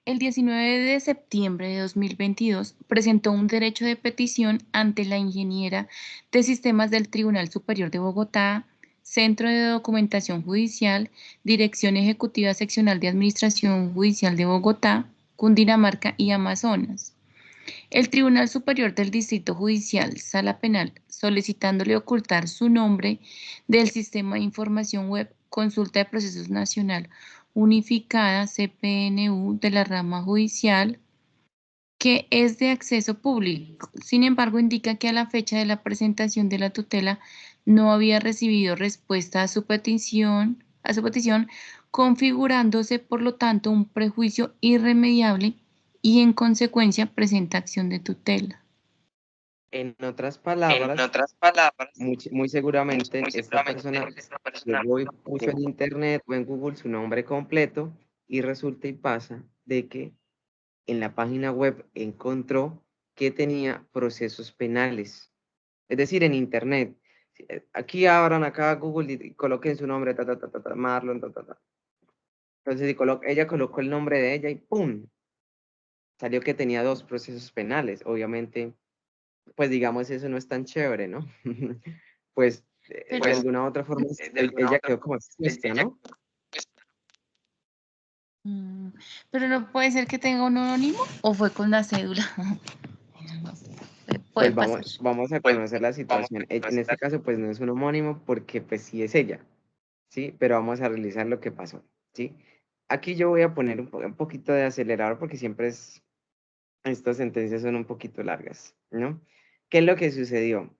El 19 de septiembre de 2022 presentó un derecho de petición ante la ingeniera de sistemas del Tribunal Superior de Bogotá, Centro de Documentación Judicial, Dirección Ejecutiva Seccional de Administración Judicial de Bogotá, Cundinamarca y Amazonas. El Tribunal Superior del Distrito Judicial, Sala Penal, solicitándole ocultar su nombre del Sistema de Información Web Consulta de Procesos Nacional Unificada CPNU de la rama judicial, que es de acceso público. Sin embargo, indica que a la fecha de la presentación de la tutela no había recibido respuesta a su petición, configurándose por lo tanto un prejuicio irremediable y en consecuencia presenta acción de tutela. En otras palabras, muy seguramente esta persona llegó y puso en internet o en Google su nombre completo y resulta y pasa de que en la página web encontró que tenía procesos penales. Es decir, en internet. Aquí abran acá Google y coloquen su nombre, Marlon, Entonces ella colocó el nombre de ella y ¡pum! Salió que tenía 2 procesos penales. Obviamente, pues digamos, eso no es tan chévere, ¿no? Pues de alguna u otra forma ella quedó como expuesta, ¿no? Pero no puede ser que tenga un anónimo o fue con la cédula. Puede Pues pasar. vamos a conocer la situación. En este caso, pues no es un homónimo porque pues sí es ella, ¿sí? Pero vamos a realizar lo que pasó, ¿sí? Aquí yo voy a poner un poquito de acelerador porque siempre estas sentencias son un poquito largas, ¿no? ¿Qué es lo que sucedió?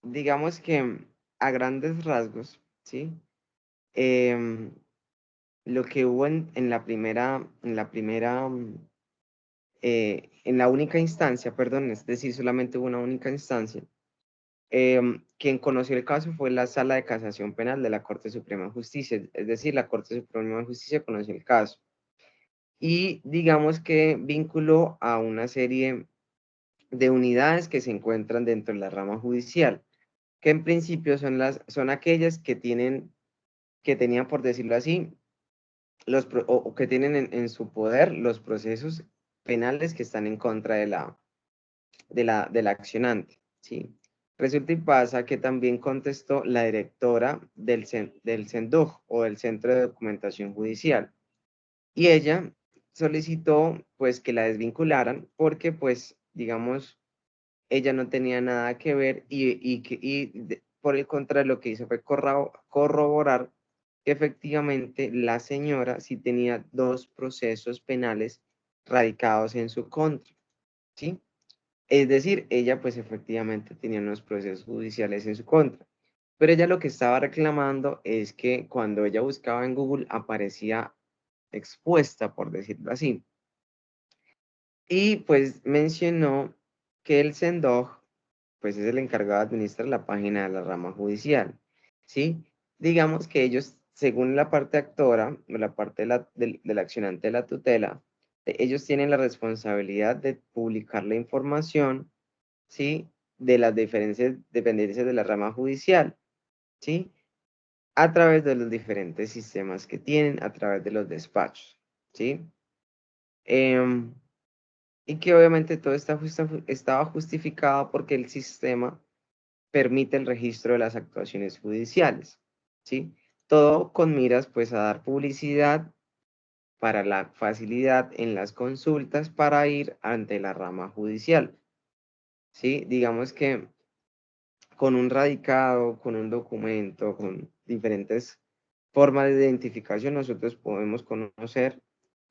Digamos que a grandes rasgos, ¿sí? Em, lo que hubo en en la única instancia, perdón, es decir, solamente hubo una única instancia. Quien conoció el caso fue la Sala de Casación Penal de la Corte Suprema de Justicia, es decir, la Corte Suprema de Justicia conoció el caso. Y digamos que vinculó a una serie de unidades que se encuentran dentro de la rama judicial, que en principio son aquellas que tenían, por decirlo así, o que tienen en su poder los procesos penales que están en contra de la accionante, ¿sí? Resulta y pasa que también contestó la directora del CENDUJ o del Centro de Documentación Judicial, y ella solicitó pues que la desvincularan porque pues digamos ella no tenía nada que ver por el contrario lo que hizo fue corroborar que efectivamente la señora sí tenía 2 procesos penales radicados en su contra, ¿sí? Es decir, ella pues efectivamente tenía unos procesos judiciales en su contra. Pero ella lo que estaba reclamando es que cuando ella buscaba en Google aparecía expuesta, por decirlo así. Y pues mencionó que el CENDOJ pues es el encargado de administrar la página de la rama judicial, ¿sí? Digamos que ellos, según la parte actora, o la parte del accionante de la tutela, ellos tienen la responsabilidad de publicar la información, ¿sí? De las diferentes dependencias de la rama judicial, ¿sí? a través de los diferentes sistemas que tienen, a través de los despachos, ¿sí? Y que obviamente todo estaba justificado porque el sistema permite el registro de las actuaciones judiciales, ¿sí? Todo con miras pues a dar publicidad para la facilidad en las consultas para ir ante la rama judicial, ¿sí? Digamos que con un radicado, con un documento, con diferentes formas de identificación, nosotros podemos conocer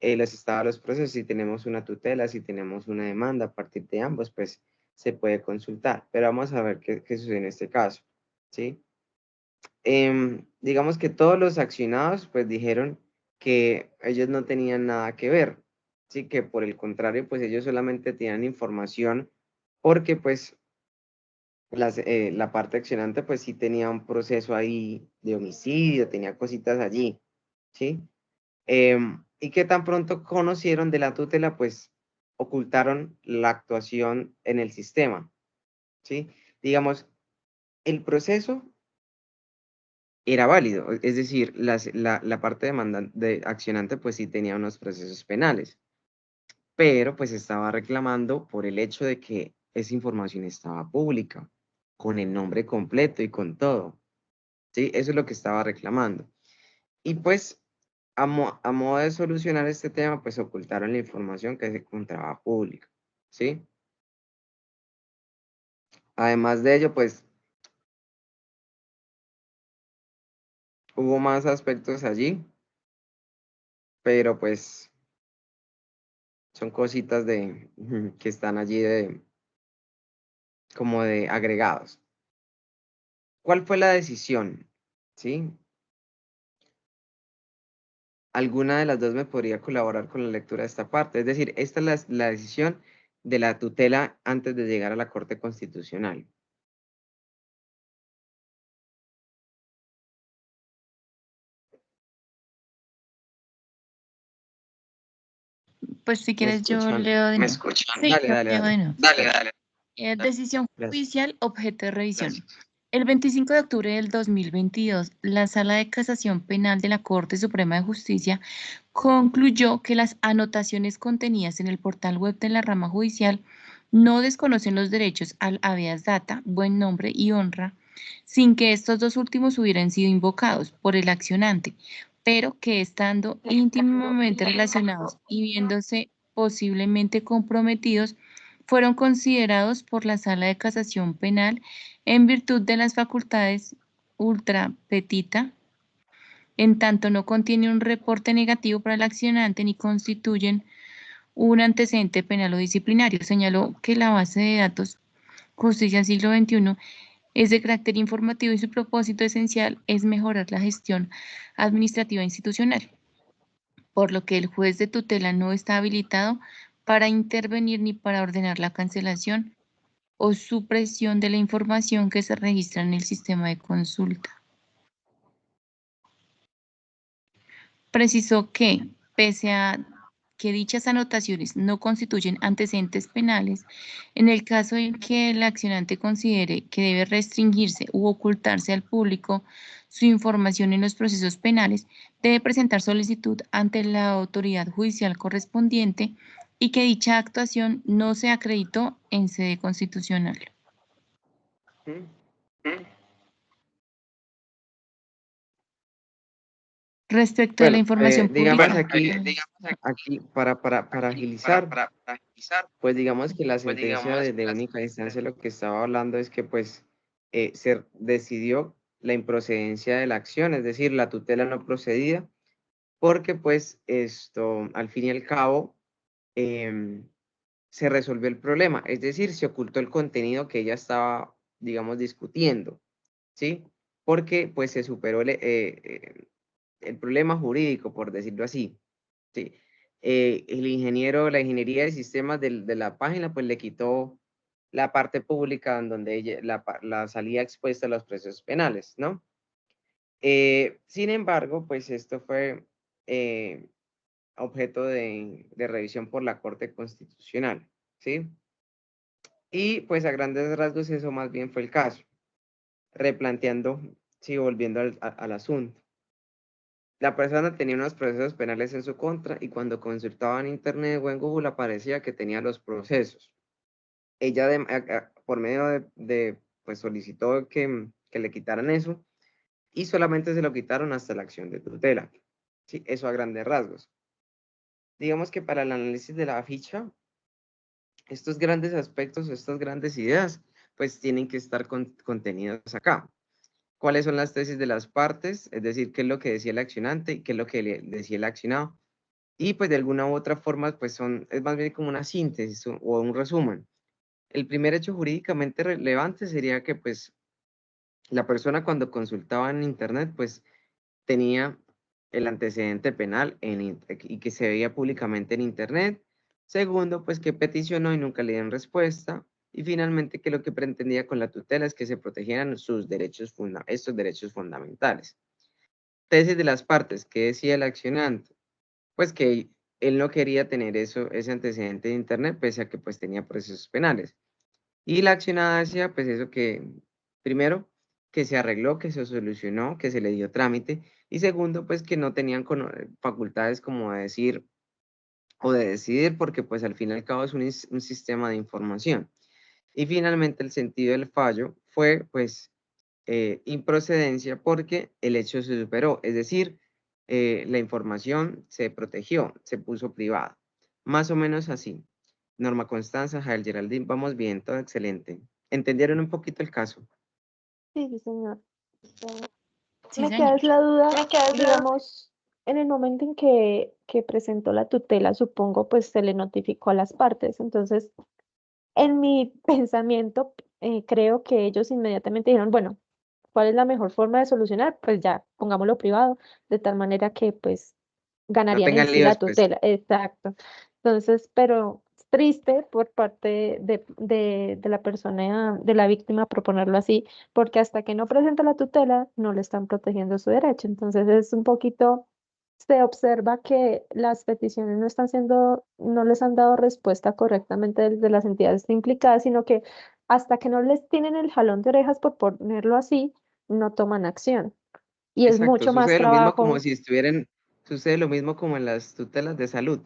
los estados de los procesos. Si tenemos una tutela, si tenemos una demanda a partir de ambos, pues se puede consultar. Pero vamos a ver qué sucede en este caso, ¿sí? Digamos que todos los accionados pues dijeron que ellos no tenían nada que ver, ¿sí? Que por el contrario, pues ellos solamente tenían información porque pues la parte accionante pues sí tenía un proceso ahí de homicidio, tenía cositas allí, ¿sí? Y que tan pronto conocieron de la tutela, pues ocultaron la actuación en el sistema, ¿sí? Digamos, el proceso era válido, es decir, la parte de accionante pues sí tenía unos procesos penales, pero pues estaba reclamando por el hecho de que esa información estaba pública, con el nombre completo y con todo, ¿sí? Eso es lo que estaba reclamando. Y pues a modo de solucionar este tema, pues ocultaron la información que se encontraba pública, ¿sí? Además de ello, pues hubo más aspectos allí, pero pues son cositas de que están allí como de agregados. ¿Cuál fue la decisión? ¿Sí? Alguna de las dos me podría colaborar con la lectura de esta parte. Es decir, esta es la decisión de la tutela antes de llegar a la Corte Constitucional. Pues si ¿Me quieres yo escuchan? leo de ¿Me nuevo. escuchan? Sí, Dale, yo dale, leo dale. de nuevo. Dale. Decisión Gracias. judicial, objeto de revisión. El 25 de octubre del 2022, la Sala de Casación Penal de la Corte Suprema de Justicia concluyó que las anotaciones contenidas en el portal web de la rama judicial no desconocen los derechos al habeas data, buen nombre y honra, sin que estos dos últimos hubieran sido invocados por el accionante, pero que estando íntimamente relacionados y viéndose posiblemente comprometidos, fueron considerados por la Sala de Casación Penal en virtud de las facultades ultra petita, en tanto no contiene un reporte negativo para el accionante ni constituyen un antecedente penal o disciplinario. Señaló que la base de datos Justicia Siglo XXI es de carácter informativo y su propósito esencial es mejorar la gestión administrativa institucional, por lo que el juez de tutela no está habilitado para intervenir ni para ordenar la cancelación o supresión de la información que se registra en el sistema de consulta. Precisó que, pese a que dichas anotaciones no constituyen antecedentes penales, en el caso en que el accionante considere que debe restringirse u ocultarse al público su información en los procesos penales, debe presentar solicitud ante la autoridad judicial correspondiente y que dicha actuación no se acreditó en sede constitucional. Respecto de la Bueno, información digamos pública. aquí para agilizar, pues digamos que la sentencia de única instancia lo que estaba hablando es que pues se decidió la improcedencia de la acción, es decir, la tutela no procedía, porque pues esto, al fin y al cabo, se resolvió el problema, es decir, se ocultó el contenido que ella estaba, digamos, discutiendo, ¿sí? Porque pues se superó el problema jurídico, por decirlo así, ¿sí? La ingeniería de sistemas de la página, pues le quitó la parte pública en donde la salía expuesta a los procesos penales, ¿no? Sin embargo, pues esto fue eh, objeto de revisión por la Corte Constitucional, ¿sí? Y pues a grandes rasgos eso más bien fue el caso, replanteando Sí, volviendo al asunto. La persona tenía unos procesos penales en su contra y cuando consultaba en Internet o en Google aparecía que tenía los procesos. Ella por medio pues solicitó que le quitaran eso y solamente se lo quitaron hasta la acción de tutela. Sí, eso a grandes rasgos. Digamos que para el análisis de la ficha, estos grandes aspectos, estas grandes ideas, pues tienen que estar contenidos acá. ¿Cuáles son las tesis de las partes? Es decir, qué es lo que decía el accionante y qué es lo que decía el accionado. Y pues de alguna u otra forma, pues es más bien como una síntesis o un resumen. El primer hecho jurídicamente relevante sería que pues la persona cuando consultaba en Internet, pues tenía el antecedente penal y que se veía públicamente en Internet. Segundo, pues que peticionó y nunca le dieron respuesta. Y finalmente, que lo que pretendía con la tutela es que se protegieran estos derechos fundamentales. Tesis de las partes, ¿qué decía el accionante? Pues que él no quería tener ese antecedente de Internet, pese a que pues tenía procesos penales. Y la accionada decía, pues eso que, primero, que se arregló, que se solucionó, que se le dio trámite, y segundo, pues que no tenían facultades como de decir o de decidir, porque pues al fin y al cabo es un sistema de información. Y finalmente el sentido del fallo fue pues improcedencia porque el hecho se superó, es decir, la información se protegió, se puso privada. Más o menos así. Norma Constanza, Jael Geraldine, vamos bien, todo excelente. ¿Entendieron un poquito el caso? Sí, sí, señor. Sí, Me queda señor. es la duda, digamos, en el momento en que presentó la tutela, supongo, pues se le notificó a las partes. Entonces, en mi pensamiento, creo que ellos inmediatamente dijeron, bueno, ¿cuál es la mejor forma de solucionar? Pues ya, pongámoslo privado, de tal manera que pues No ganarían en tengan sí lío la después. tutela. Exacto. Entonces, pero triste por parte de la persona, de la víctima, proponerlo así, porque hasta que no presenta la tutela, no le están protegiendo su derecho. Entonces, es un poquito, se observa que las peticiones no están siendo, no les han dado respuesta correctamente desde las entidades implicadas, sino que hasta que no les tienen el jalón de orejas, por ponerlo así, no toman acción. Y es Exacto, mucho más sucede lo mismo como trabajo. si estuvieran, sucede lo mismo como en las tutelas de salud.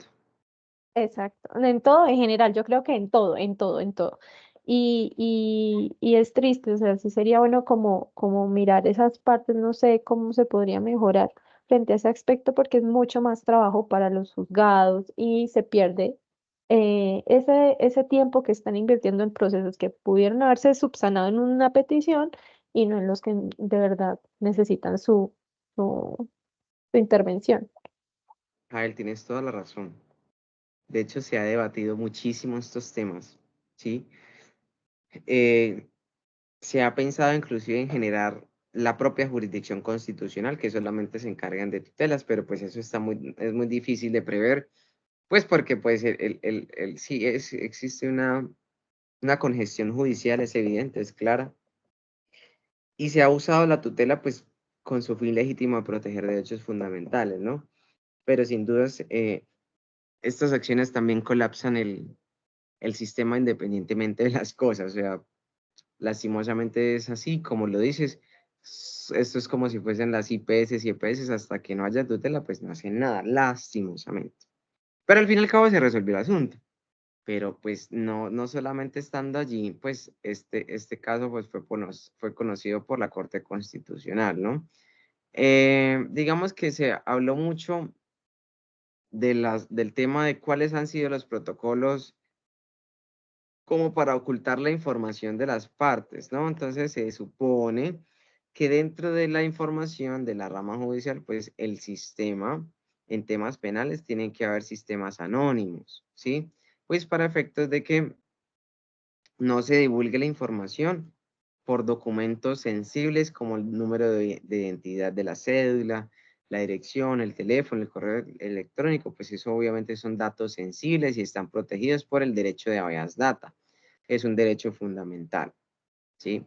Exacto, en todo, en general, yo creo que en todo, en todo, en todo. Y es triste, o sea, sí sería bueno como mirar esas partes, no sé cómo se podría mejorar frente a ese aspecto, porque es mucho más trabajo para los juzgados y se pierde ese tiempo que están invirtiendo en procesos que pudieron haberse subsanado en una petición y no en los que de verdad necesitan su intervención. Jael, tienes toda la razón. De hecho, se ha debatido muchísimo estos temas, ¿sí? Eh, Se ha pensado inclusive en generar la propia jurisdicción constitucional, que solamente se encargan de tutelas, pero pues eso es muy difícil de prever, pues porque pues sí existe una congestión judicial, es evidente, es clara, y se ha usado la tutela pues con su fin legítimo de proteger derechos fundamentales, ¿no? Pero sin dudas, estas acciones también colapsan el sistema independientemente de las cosas, o sea, lastimosamente es así, como lo dices, esto es como si fuesen las IPS y EPS, hasta que no haya tutela, pues no hacen nada, lastimosamente. Pero al fin y al cabo se resolvió el asunto. Pero pues no solamente estando allí, pues este caso pues fue conocido por la Corte Constitucional, ¿no? Digamos que se habló mucho del tema de cuáles han sido los protocolos como para ocultar la información de las partes, ¿no? Entonces se supone que dentro de la información de la rama judicial, pues el sistema en temas penales tienen que haber sistemas anónimos, ¿sí? Pues para efectos de que no se divulgue la información por documentos sensibles como el número de identidad de la cédula, la dirección, el teléfono, el correo electrónico, pues eso obviamente son datos sensibles y están protegidos por el derecho de habeas data. Es un derecho fundamental, ¿sí?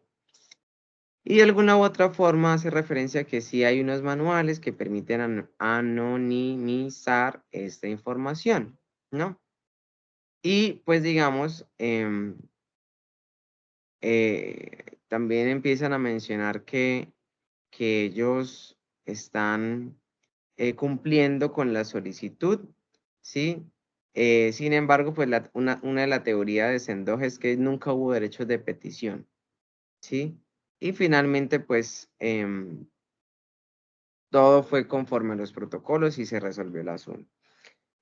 Y de alguna u otra forma hace referencia a que sí hay unos manuales que permiten anonimizar esta información, ¿no? Y pues digamos, también empiezan a mencionar que que ellos están cumpliendo con la solicitud, ¿sí? Sin embargo, pues una de las teorías de Sendoj es que nunca hubo derechos de petición, ¿sí? Y finalmente, pues, todo fue conforme a los protocolos y se resolvió el asunto.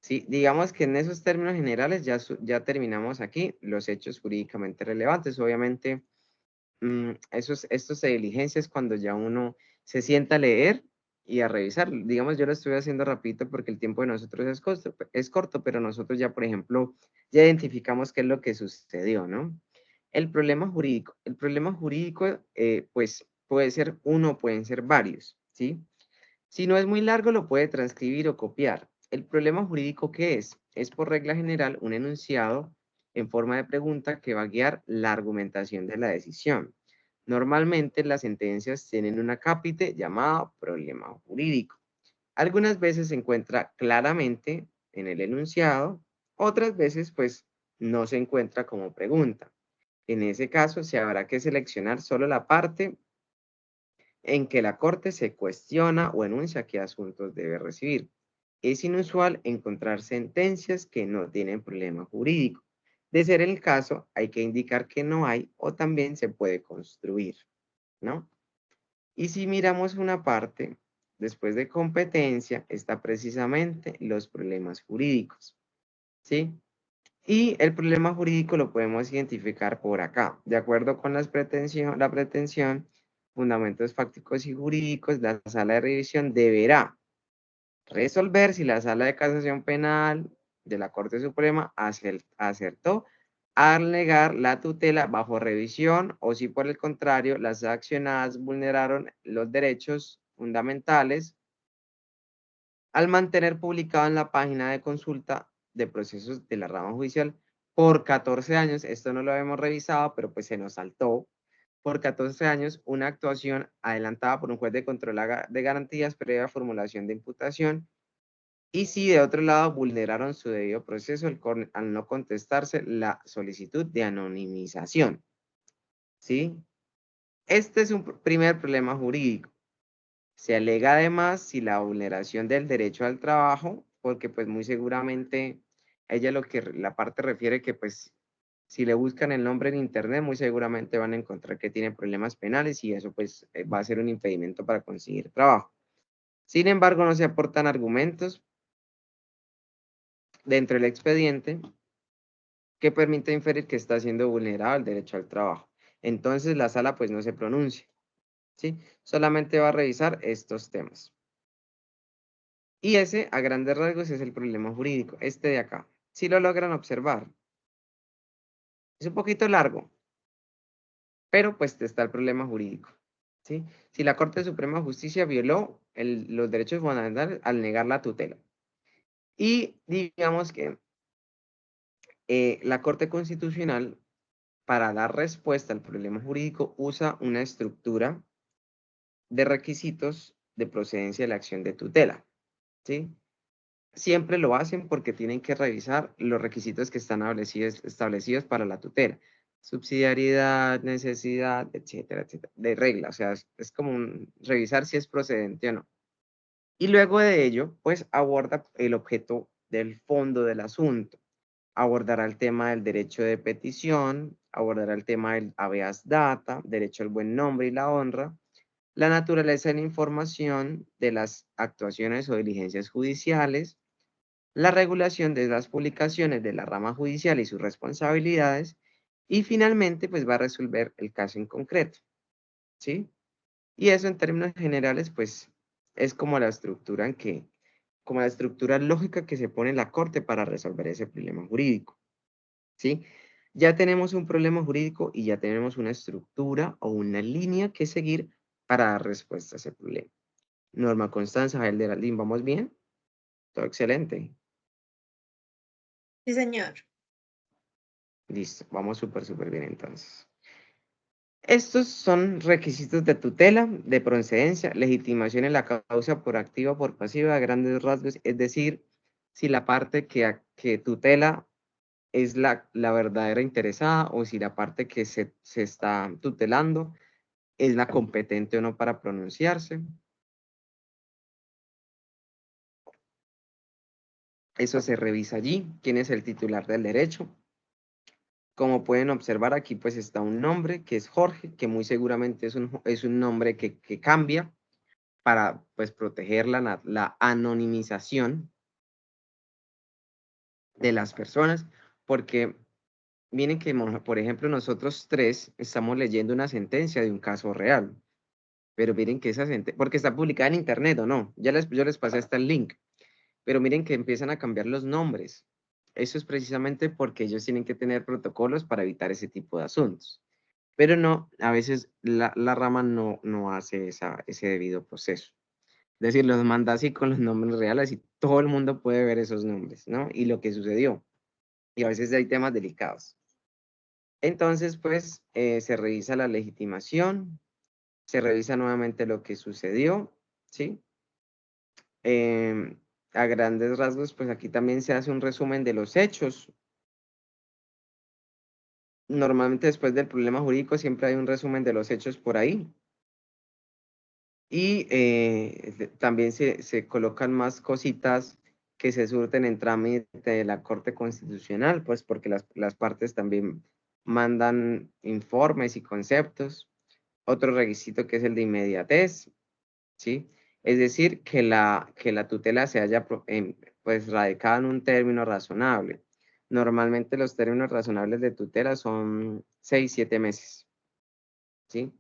Sí, digamos que en esos términos generales ya terminamos aquí los hechos jurídicamente relevantes. Obviamente, estos de diligencias cuando ya uno se sienta a leer y a revisar. Digamos, yo lo estoy haciendo rapidito porque el tiempo de nosotros es corto, pero nosotros ya, por ejemplo, ya identificamos qué es lo que sucedió, ¿no? El problema jurídico, pues, puede ser uno, pueden ser varios, ¿sí? Si no es muy largo, lo puede transcribir o copiar. ¿El problema jurídico qué es? Es por regla general un enunciado en forma de pregunta que va a guiar la argumentación de la decisión. Normalmente las sentencias tienen un acápite llamado problema jurídico. Algunas veces se encuentra claramente en el enunciado, otras veces pues no se encuentra como pregunta. En ese caso se habrá que seleccionar solo la parte en que la Corte se cuestiona o enuncia qué asuntos debe recibir. Es inusual encontrar sentencias que no tienen problema jurídico. De ser el caso, hay que indicar que no hay o también se puede construir, ¿no? Y si miramos una parte, después de competencia, está precisamente los problemas jurídicos, ¿sí? Y el problema jurídico lo podemos identificar por acá. De acuerdo con la pretensión, fundamentos fácticos y jurídicos, la sala de revisión deberá resolver si la sala de casación penal de la Corte Suprema acertó al negar la tutela bajo revisión o si por el contrario las accionadas vulneraron los derechos fundamentales al mantener publicado en la página de consulta de procesos de la rama judicial por 14 años, esto no lo habíamos revisado, pero pues se nos saltó, por 14 años una actuación adelantada por un juez de control de garantías previa formulación de imputación y si de otro lado vulneraron su debido proceso al no contestarse la solicitud de anonimización, ¿sí? Este es un primer problema jurídico. Se alega además si la vulneración del derecho al trabajo, porque pues muy seguramente ella la parte refiere que pues si le buscan el nombre en internet, muy seguramente van a encontrar que tiene problemas penales y eso pues va a ser un impedimento para conseguir trabajo. Sin embargo, no se aportan argumentos dentro del expediente que permita inferir que está siendo vulnerado el derecho al trabajo. Entonces la sala pues no se pronuncia, ¿sí? Solamente va a revisar estos temas. Y ese, a grandes rasgos, es el problema jurídico, este de acá. Si lo logran observar. Es un poquito largo, pero pues está el problema jurídico, ¿sí? Si la Corte Suprema de Justicia violó los derechos fundamentales al negar la tutela. Y digamos que la Corte Constitucional, para dar respuesta al problema jurídico, usa una estructura de requisitos de procedencia de la acción de tutela, ¿sí? Siempre lo hacen porque tienen que revisar los requisitos que están establecidos para la tutela. Subsidiariedad, necesidad, etcétera, etcétera. De regla, o sea, es como revisar si es procedente o no. Y luego de ello, pues aborda el objeto del fondo del asunto. Abordará el tema del derecho de petición, abordará el tema del habeas data, derecho al buen nombre y la honra, la naturaleza de la información de las actuaciones o diligencias judiciales, la regulación de las publicaciones de la rama judicial y sus responsabilidades, y finalmente, pues va a resolver el caso en concreto, ¿sí? Y eso en términos generales, pues es como la estructura como la estructura lógica que se pone en la corte para resolver ese problema jurídico, ¿sí? Ya tenemos un problema jurídico y ya tenemos una estructura o una línea que seguir para dar respuesta a ese problema. Norma Constanza, Jael de Aldín, ¿vamos bien? Todo excelente. Sí, señor. Listo, vamos súper bien entonces. Estos son requisitos de tutela, de procedencia, legitimación en la causa por activa o por pasiva a grandes rasgos, es decir, si la parte que tutela es la verdadera interesada o si la parte que se está tutelando ¿Es la competente o no para pronunciarse? Eso se revisa allí. ¿Quién es el titular del derecho? Como pueden observar, aquí pues está un nombre que es Jorge, que muy seguramente es un nombre que cambia para pues proteger la anonimización de las personas, porque miren que, por ejemplo, nosotros tres estamos leyendo una sentencia de un caso real, pero miren que esa sentencia, porque está publicada en internet o no, yo les pasé hasta el link, pero miren que empiezan a cambiar los nombres. Eso es precisamente porque ellos tienen que tener protocolos para evitar ese tipo de asuntos. Pero no, a veces la rama no hace ese debido proceso. Es decir, los manda así con los nombres reales y todo el mundo puede ver esos nombres, ¿no? Y lo que sucedió. Y a veces hay temas delicados. Entonces, pues, se revisa la legitimación, se revisa nuevamente lo que sucedió, ¿sí? A grandes rasgos, pues aquí también se hace un resumen de los hechos. Normalmente después del problema jurídico siempre hay un resumen de los hechos por ahí. Y también se colocan más cositas que se surten en trámite de la Corte Constitucional, pues porque las partes también mandan informes y conceptos. Otro requisito que es el de inmediatez, ¿sí? Es decir, que la tutela se haya pues radicada en un término razonable. Normalmente los términos razonables de tutela son 6, 7 meses, ¿sí?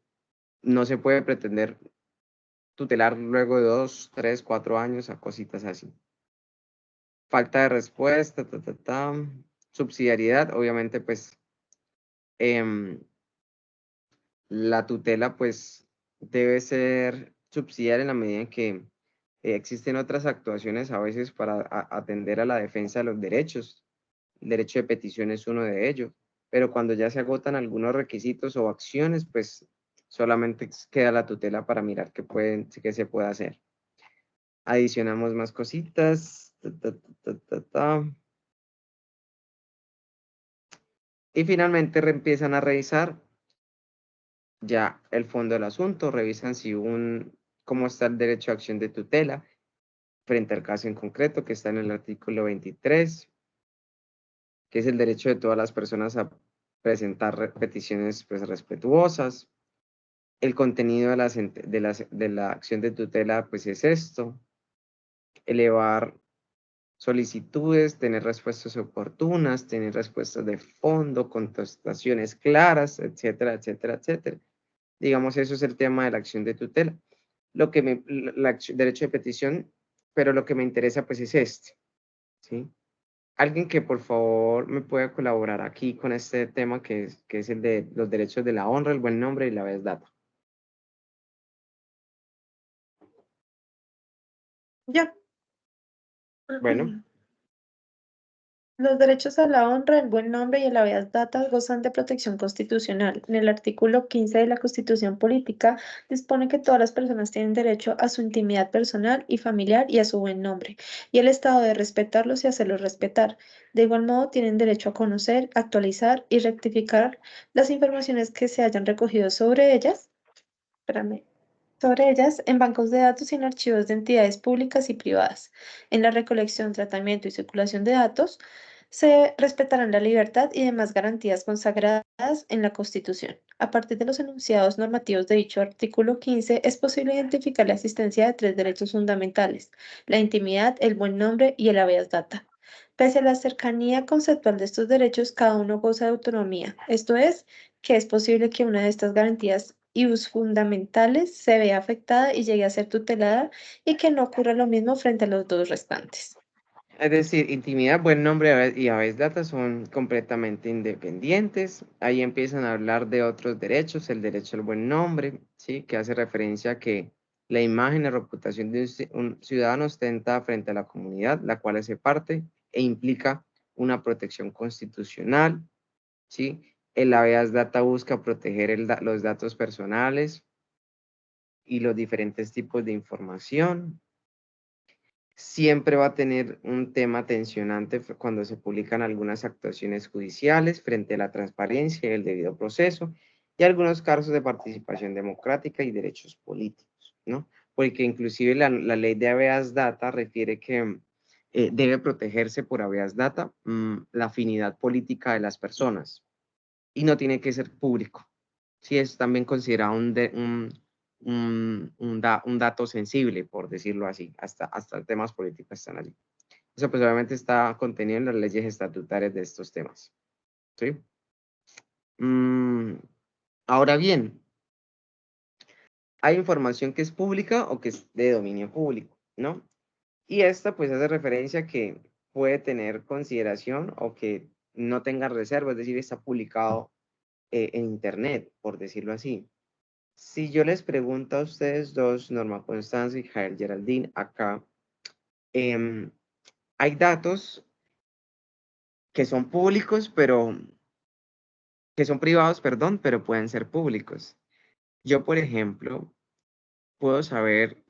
No se puede pretender tutelar luego de 2, 3, 4 años a cositas así. Falta de respuesta, subsidiariedad, obviamente pues la tutela pues debe ser subsidiaria en la medida en que existen otras actuaciones a veces para atender a la defensa de los derechos. El derecho de petición es uno de ellos, pero cuando ya se agotan algunos requisitos o acciones, pues solamente queda la tutela para mirar qué se puede hacer. Adicionamos más cositas. Y finalmente empiezan a revisar ya el fondo del asunto, revisan cómo está el derecho a acción de tutela frente al caso en concreto que está en el artículo 23, que es el derecho de todas las personas a presentar peticiones pues, respetuosas. El contenido de la acción de tutela pues es esto: elevar solicitudes, tener respuestas oportunas, tener respuestas de fondo, contestaciones claras, etcétera, etcétera, etcétera. Digamos, eso es el tema de la acción de tutela. Derecho de petición, pero lo que me interesa pues es este, ¿sí? Alguien que por favor me pueda colaborar aquí con este tema que es el de los derechos de la honra, el buen nombre y la habeas data. Ya. Bueno. Los derechos a la honra, el buen nombre y el habeas data gozan de protección constitucional. En el artículo 15 de la Constitución Política dispone que todas las personas tienen derecho a su intimidad personal y familiar y a su buen nombre, y el Estado debe respetarlos y hacerlos respetar. De igual modo, tienen derecho a conocer, actualizar y rectificar las informaciones que se hayan recogido sobre ellas. Sobre ellas en bancos de datos y en archivos de entidades públicas y privadas. En la recolección, tratamiento y circulación de datos se respetarán la libertad y demás garantías consagradas en la Constitución. A partir de los enunciados normativos de dicho artículo 15, es posible identificar la existencia de tres derechos fundamentales: la intimidad, el buen nombre y el habeas data. Pese a la cercanía conceptual de estos derechos, cada uno goza de autonomía. Esto es, que es posible que una de estas garantías y fundamentales se vea afectada y llegue a ser tutelada, y que no ocurra lo mismo frente a los dos restantes. Es decir, intimidad, buen nombre y habeas data son completamente independientes. Ahí empiezan a hablar de otros derechos, el derecho al buen nombre, ¿sí? Que hace referencia a que la imagen y reputación de un ciudadano ostenta frente a la comunidad, la cual hace parte e implica una protección constitucional, ¿sí? El habeas data busca proteger los datos personales y los diferentes tipos de información. Siempre va a tener un tema tensionante cuando se publican algunas actuaciones judiciales frente a la transparencia y el debido proceso. y algunos casos de participación democrática y derechos políticos, ¿no? Porque inclusive la ley de habeas data refiere que debe protegerse por habeas data la afinidad política de las personas y no tiene que ser público. Sí, es también considerado un dato sensible, por decirlo así, hasta temas políticos están allí. Eso pues obviamente está contenido en las leyes estatutarias de estos temas. ¿Sí? Ahora bien, hay información que es pública o que es de dominio público, ¿no? Y esta pues hace referencia a que puede tener consideración o que no tenga reserva, es decir, está publicado en Internet, por decirlo así. Si yo les pregunto a ustedes dos, Norma Constanza y Jael Geraldine, acá, hay datos que son públicos, pero que son privados, perdón, pero pueden ser públicos. Yo, por ejemplo, puedo saber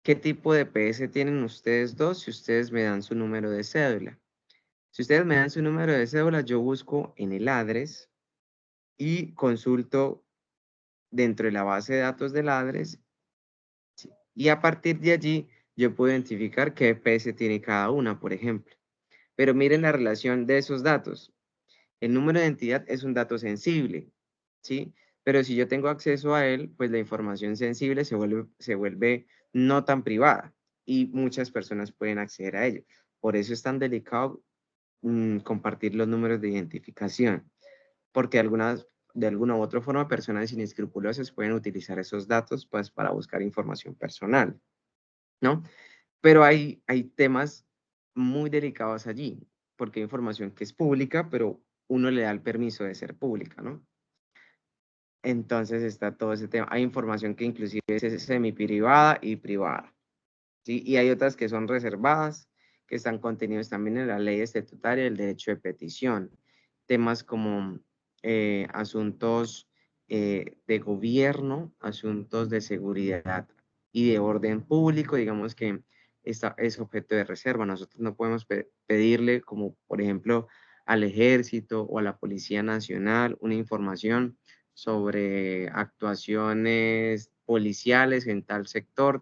qué tipo de PS tienen ustedes dos si ustedes me dan su número de cédula. Si ustedes me dan su número de cédula, yo busco en el ADRES y consulto dentro de la base de datos del ADRES y a partir de allí yo puedo identificar qué PS tiene cada una, por ejemplo. Pero miren la relación de esos datos. El número de identidad es un dato sensible, ¿sí? Pero si yo tengo acceso a él, pues la información sensible se vuelve no tan privada y muchas personas pueden acceder a ello. Por eso es tan delicado compartir los números de identificación, porque de alguna u otra forma personas inescrupulosas pueden utilizar esos datos pues, para buscar información personal, ¿no? Pero hay temas muy delicados allí, porque hay información que es pública, pero uno le da el permiso de ser pública, ¿no? Entonces está todo ese tema. Hay información que inclusive es semi-privada y privada, ¿sí? Y hay otras que son reservadas, que están contenidos también en la ley estatutaria del derecho de petición. Temas como asuntos de gobierno, asuntos de seguridad y de orden público, digamos que es objeto de reserva. Nosotros no podemos pedirle, como por ejemplo al Ejército o a la Policía Nacional, una información sobre actuaciones policiales en tal sector.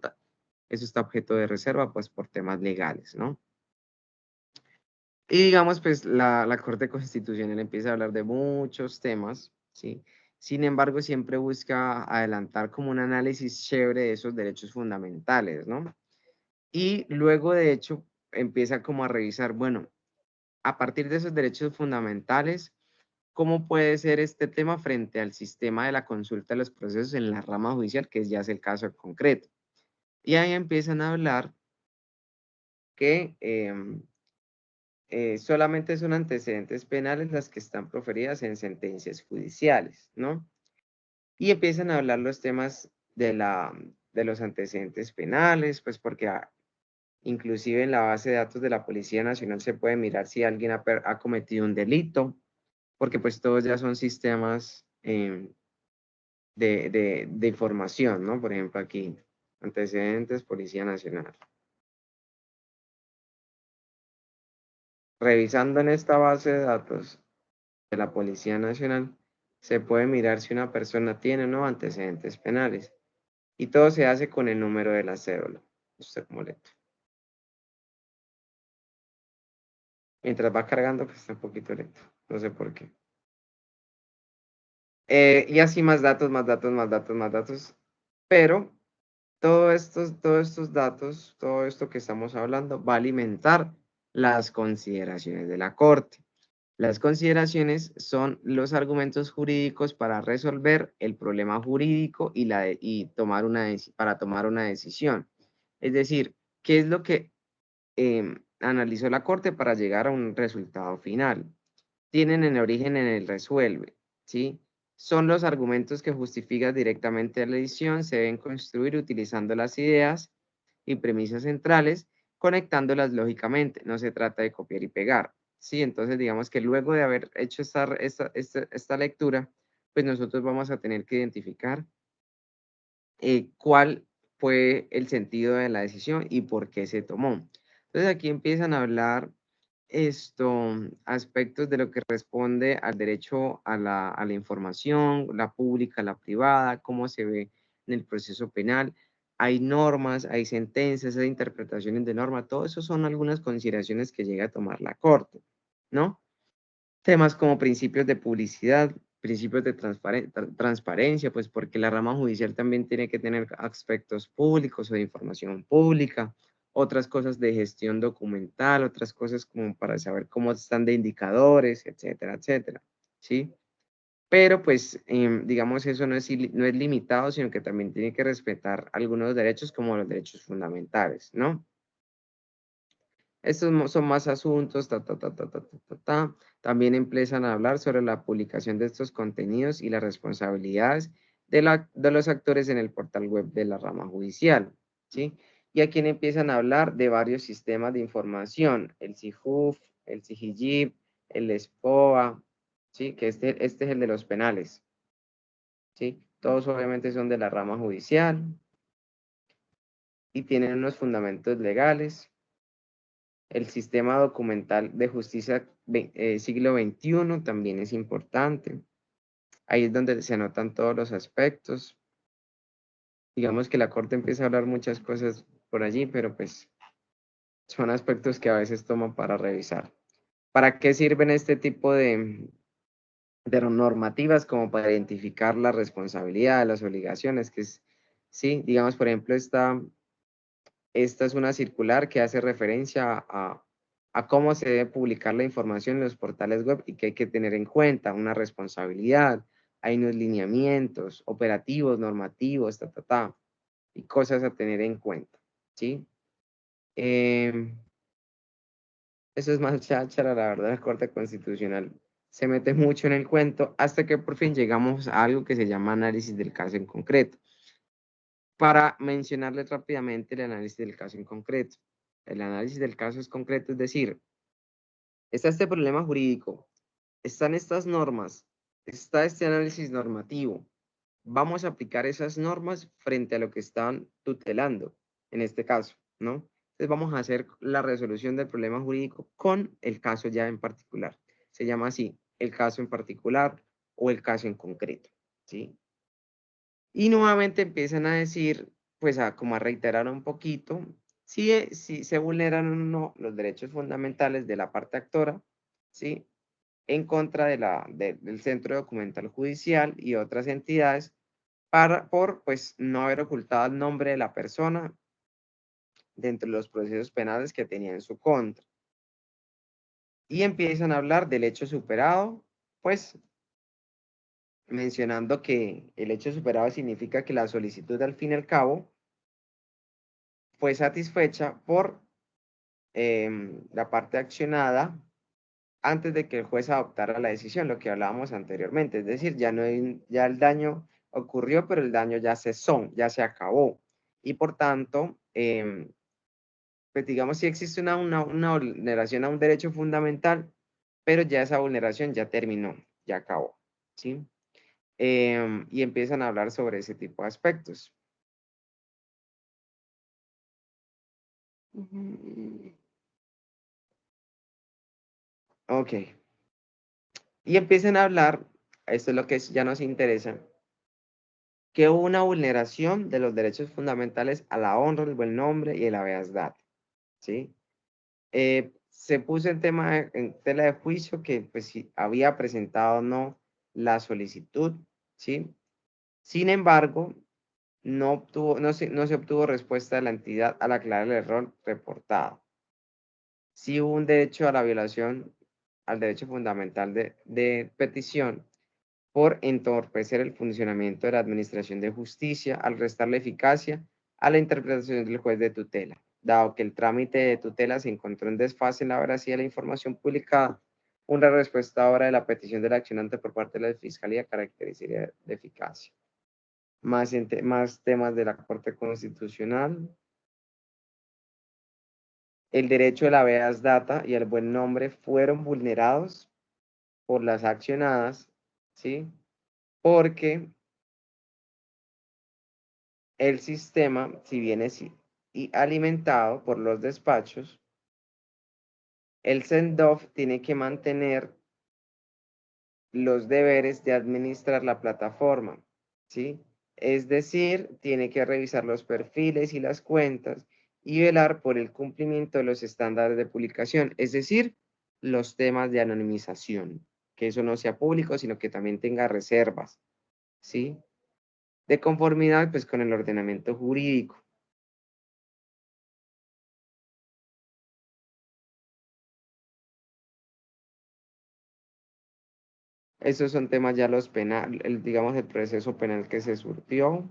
Eso está objeto de reserva, pues por temas legales, ¿no? Y digamos, pues la Corte Constitucional empieza a hablar de muchos temas, ¿sí? Sin embargo, siempre busca adelantar como un análisis chévere de esos derechos fundamentales, ¿no? Y luego, de hecho, empieza como a revisar, bueno, a partir de esos derechos fundamentales, ¿cómo puede ser este tema frente al sistema de la consulta de los procesos en la rama judicial, que ya es el caso concreto? Y ahí empiezan a hablar que solamente son antecedentes penales las que están proferidas en sentencias judiciales, ¿no? Y empiezan a hablar los temas de los antecedentes penales, pues porque inclusive en la base de datos de la Policía Nacional se puede mirar si alguien ha cometido un delito, porque pues todos ya son sistemas de información, ¿no? Por ejemplo, aquí, antecedentes, Policía Nacional. Revisando en esta base de datos de la Policía Nacional, se puede mirar si una persona tiene o no antecedentes penales. Y todo se hace con el número de la cédula. Usted como lento. Mientras va cargando, pues está un poquito lento. No sé por qué. Y así más datos, más datos, más datos, más datos. Pero todos estos datos, todo esto que estamos hablando, va a alimentar las consideraciones de la Corte. Las consideraciones son los argumentos jurídicos para resolver el problema jurídico y para tomar una decisión. Es decir, ¿qué es lo que analizó la Corte para llegar a un resultado final? Tienen en origen en el resuelve, ¿sí? Son los argumentos que justifican directamente la decisión, se deben construir utilizando las ideas y premisas centrales, conectándolas lógicamente. No se trata de copiar y pegar. Sí, entonces digamos que luego de haber hecho esta lectura, pues nosotros vamos a tener que identificar cuál fue el sentido de la decisión y por qué se tomó. Entonces aquí empiezan a hablar aspectos de lo que responde al derecho a la información, la pública, la privada, cómo se ve en el proceso penal. Hay normas, hay sentencias, hay interpretaciones de norma, todo eso son algunas consideraciones que llega a tomar la Corte, ¿no? Temas como principios de publicidad, principios de transparencia, pues porque la rama judicial también tiene que tener aspectos públicos o de información pública, otras cosas de gestión documental, otras cosas como para saber cómo están de indicadores, etcétera, etcétera, ¿sí? Pero pues, digamos, eso no es limitado, sino que también tiene que respetar algunos derechos como los derechos fundamentales, ¿no? Estos son más asuntos, También empiezan a hablar sobre la publicación de estos contenidos y las responsabilidades de los actores en el portal web de la rama judicial, ¿sí? Y aquí empiezan a hablar de varios sistemas de información, el SIJUF, el SIJIP, el SPOA, ¿sí? Que este es el de los penales, ¿sí? Todos obviamente son de la rama judicial y tienen unos fundamentos legales. El sistema documental de justicia siglo XXI también es importante. Ahí es donde se anotan todos los aspectos. Digamos que la Corte empieza a hablar muchas cosas por allí, pero pues son aspectos que a veces toman para revisar. ¿Para qué sirven este tipo de normativas? Como para identificar la responsabilidad, las obligaciones, que es, sí, digamos, por ejemplo, esta es una circular que hace referencia a cómo se debe publicar la información en los portales web y que hay que tener en cuenta una responsabilidad, hay unos lineamientos operativos, normativos, y cosas a tener en cuenta, ¿sí? Eso es más cháchara, la verdad, la Corte Constitucional se mete mucho en el cuento hasta que por fin llegamos a algo que se llama análisis del caso en concreto. Para mencionarles rápidamente el análisis del caso en concreto. El análisis del caso es concreto, es decir, está este problema jurídico, están estas normas, está este análisis normativo. Vamos a aplicar esas normas frente a lo que están tutelando, en este caso, ¿no? Entonces vamos a hacer la resolución del problema jurídico con el caso ya en particular. Se llama así, el caso en particular o el caso en concreto, ¿sí? Y nuevamente empiezan a decir, pues como a reiterar un poquito, si se vulneran o no los derechos fundamentales de la parte actora, ¿sí? En contra del Centro Documental Judicial y otras entidades por pues no haber ocultado el nombre de la persona dentro de los procesos penales que tenía en su contra. Y empiezan a hablar del hecho superado, pues mencionando que el hecho superado significa que la solicitud al fin y al cabo fue satisfecha por la parte accionada antes de que el juez adoptara la decisión, lo que hablábamos anteriormente. Es decir, ya el daño ocurrió, pero el daño ya cesó, ya se acabó. Y por tanto, pues digamos, sí existe una vulneración a un derecho fundamental, pero ya esa vulneración ya terminó, ya acabó, ¿sí? Y empiezan a hablar sobre ese tipo de aspectos. Ok. Y empiezan a hablar, esto es lo que ya nos interesa, que hubo una vulneración de los derechos fundamentales a la honra, el buen nombre y el habeas data, ¿sí? Se puso en tela de juicio que pues si había presentado o no la solicitud, ¿sí? Sin embargo, no se obtuvo respuesta de la entidad al aclarar el error reportado. Sí hubo un derecho a la violación al derecho fundamental de petición por entorpecer el funcionamiento de la Administración de Justicia al restarle eficacia a la interpretación del juez de tutela, dado que el trámite de tutela se encontró en desfase en la veracidad de la información publicada. Una respuesta ahora de la petición del accionante por parte de la Fiscalía caracterizaría de eficacia. Más temas de la Corte Constitucional. El derecho de la habeas data y el buen nombre fueron vulnerados por las accionadas, ¿sí? Porque el sistema, si bien es alimentado por los despachos, el send-off tiene que mantener los deberes de administrar la plataforma, ¿sí? Es decir, tiene que revisar los perfiles y las cuentas y velar por el cumplimiento de los estándares de publicación, es decir, los temas de anonimización, que eso no sea público, sino que también tenga reservas, ¿sí? De conformidad, pues, con el ordenamiento jurídico. Esos son temas ya los penal, digamos, el proceso penal que se surtió.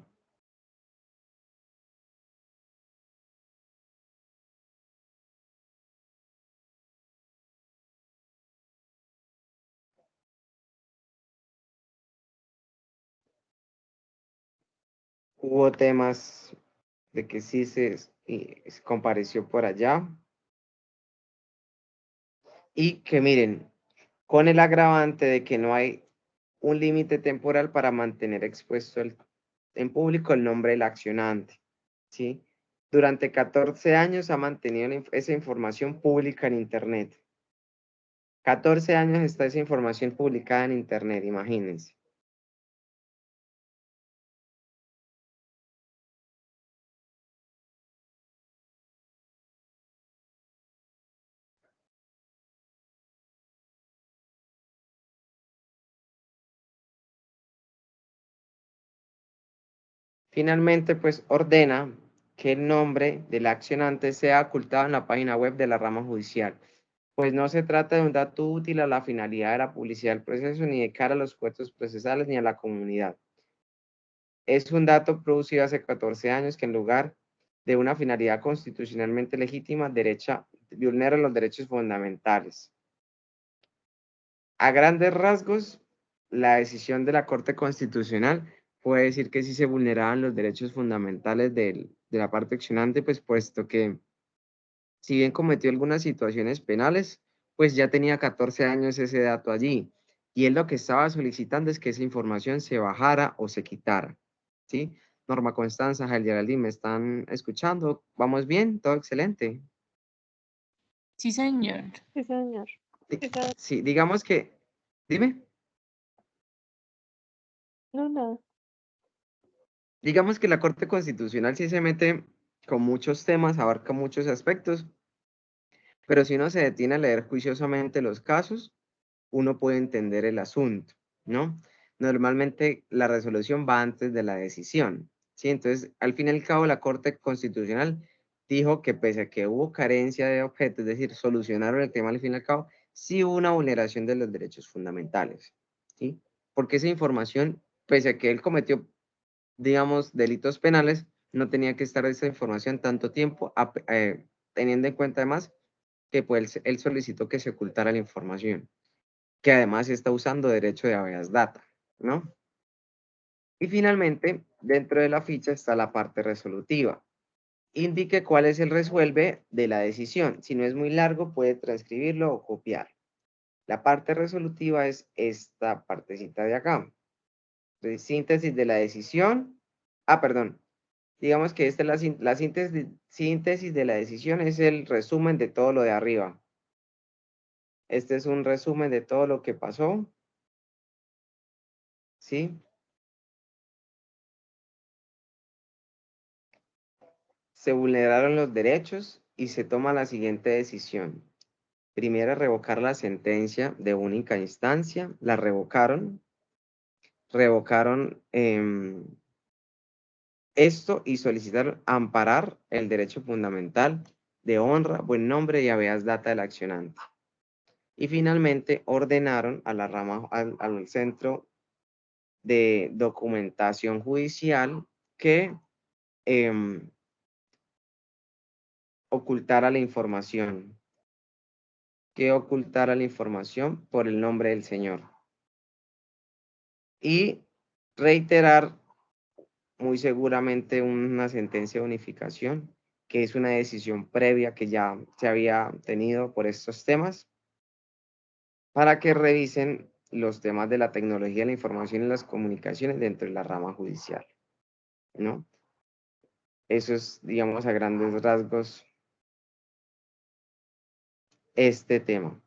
Hubo temas de que sí se compareció por allá. Y que miren, con el agravante de que no hay un límite temporal para mantener expuesto en público el nombre del accionante, ¿sí? Durante 14 años ha mantenido esa información pública en Internet. 14 años está esa información publicada en Internet, imagínense. Finalmente, pues ordena que el nombre del accionante sea ocultado en la página web de la rama judicial, pues no se trata de un dato útil a la finalidad de la publicidad del proceso, ni de cara a los puestos procesales, ni a la comunidad. Es un dato producido hace 14 años que en lugar de una finalidad constitucionalmente legítima, vulnera los derechos fundamentales. A grandes rasgos, la decisión de la Corte Constitucional puede decir que sí se vulneraban los derechos fundamentales de la parte accionante, pues puesto que si bien cometió algunas situaciones penales, pues ya tenía 14 años ese dato allí. Y él lo que estaba solicitando es que esa información se bajara o se quitara, ¿sí? Norma Constanza, Jael Geraldine, ¿me están escuchando? ¿Vamos bien? ¿Todo excelente? Sí, señor. Sí, señor. Sí, digamos que, dime, No, no. digamos que la Corte Constitucional sí se mete con muchos temas, abarca muchos aspectos, pero si uno se detiene a leer juiciosamente los casos, uno puede entender el asunto, ¿no? Normalmente la resolución va antes de la decisión, ¿sí? Entonces, al fin y al cabo, la Corte Constitucional dijo que pese a que hubo carencia de objeto, es decir, solucionaron el tema al fin y al cabo, sí hubo una vulneración de los derechos fundamentales, ¿sí? Porque esa información, pese a que él cometió, digamos, delitos penales, no tenía que estar esa información tanto tiempo, teniendo en cuenta además que pues él solicitó que se ocultara la información, que además está usando derecho de habeas data, ¿no? Y finalmente, dentro de la ficha está la parte resolutiva. Indique cuál es el resuelve de la decisión. Si no es muy largo, puede transcribirlo o copiar. La parte resolutiva es esta partecita de acá. Entonces, síntesis de la decisión. Ah, perdón. Digamos que esta es la síntesis de la decisión, es el resumen de todo lo de arriba. Este es un resumen de todo lo que pasó, ¿sí? Se vulneraron los derechos y se toma la siguiente decisión. Primero, revocar la sentencia de única instancia. La revocaron. Revocaron esto y solicitaron amparar el derecho fundamental de honra, buen nombre y habeas data del accionante. Y finalmente ordenaron a la rama, al centro de documentación judicial que ocultara la información, por el nombre del Señor. Y reiterar muy seguramente una sentencia de unificación, que es una decisión previa que ya se había tenido por estos temas, para que revisen los temas de la tecnología, la información y las comunicaciones dentro de la rama judicial, ¿no? Eso es, digamos, a grandes rasgos este tema.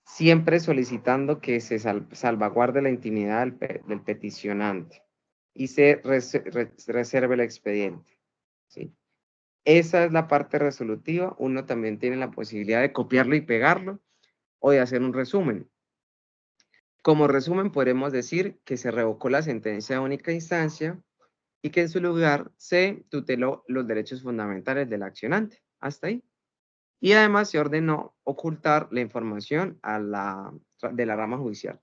Siempre solicitando que se salvaguarde la intimidad del peticionante y se reserve el expediente, ¿sí? Esa es la parte resolutiva. Uno también tiene la posibilidad de copiarlo y pegarlo o de hacer un resumen. Como resumen, podemos decir que se revocó la sentencia de única instancia y que en su lugar se tuteló los derechos fundamentales del accionante. Hasta ahí. Y además se ordenó ocultar la información de la rama judicial.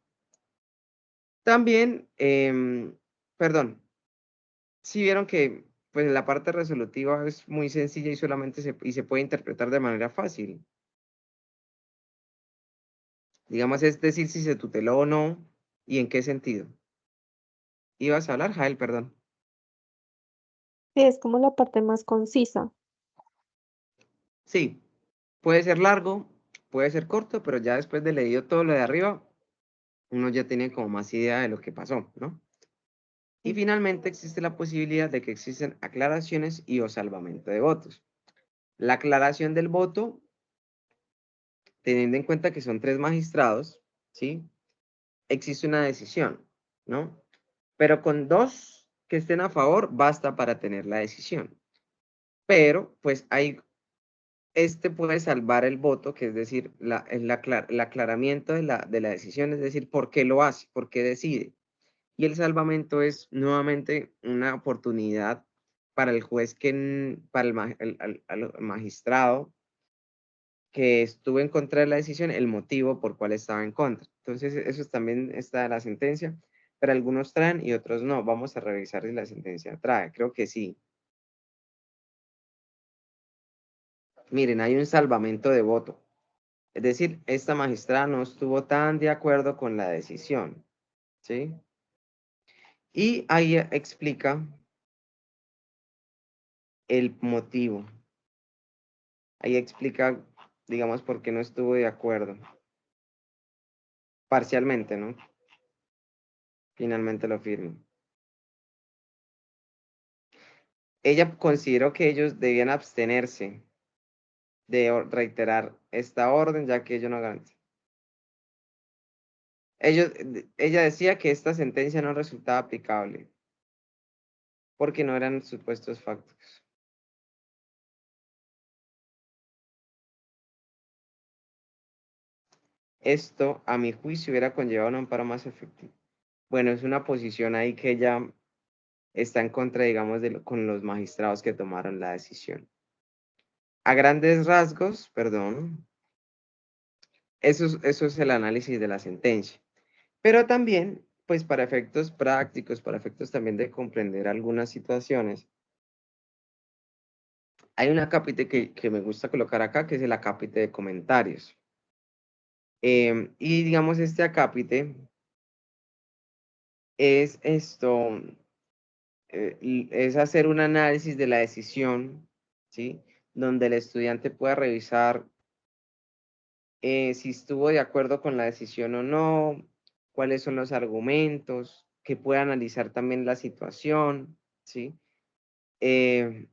También, perdón, si vieron que pues, la parte resolutiva es muy sencilla y solamente se puede interpretar de manera fácil. Digamos, es decir, si se tuteló o no y en qué sentido. ¿Ibas a hablar, Jael? Perdón. Sí, es como la parte más concisa. Sí, puede ser largo, puede ser corto, pero ya después de leído todo lo de arriba, uno ya tiene como más idea de lo que pasó, ¿no? Y finalmente existe la posibilidad de que existen aclaraciones y o salvamento de votos. La aclaración del voto, teniendo en cuenta que son 3 magistrados, ¿sí? Existe una decisión, ¿no? Pero con 2 que estén a favor, basta para tener la decisión. Pero, pues, este puede salvar el voto, que es decir, el aclaramiento de la decisión, es decir, ¿por qué lo hace? ¿Por qué decide? Y el salvamento es nuevamente una oportunidad para el juez, para el magistrado que estuvo en contra de la decisión, el motivo por cual estaba en contra. Entonces, eso también está en la sentencia, pero algunos traen y otros no. Vamos a revisar si la sentencia trae. Creo que sí. Miren, hay un salvamento de voto. Es decir, esta magistrada no estuvo tan de acuerdo con la decisión, ¿sí? Y ahí explica el motivo. Ahí explica, digamos, por qué no estuvo de acuerdo. Parcialmente, ¿no? Finalmente lo firma. Ella consideró que ellos debían abstenerse de reiterar esta orden, ya que ellos no garantizan. Ella decía que esta sentencia no resultaba aplicable porque no eran supuestos factos. Esto, a mi juicio, hubiera conllevado un amparo más efectivo. Bueno, es una posición ahí que ella está en contra, digamos, con los magistrados que tomaron la decisión. A grandes rasgos, perdón, eso es el análisis de la sentencia. Pero también, pues para efectos prácticos, para efectos también de comprender algunas situaciones, hay un acápite que me gusta colocar acá, que es el acápite de comentarios. Y digamos, este acápite es esto, es hacer un análisis de la decisión, ¿sí? Donde el estudiante pueda revisar si estuvo de acuerdo con la decisión o no, cuáles son los argumentos, que pueda analizar también la situación, ¿sí? Que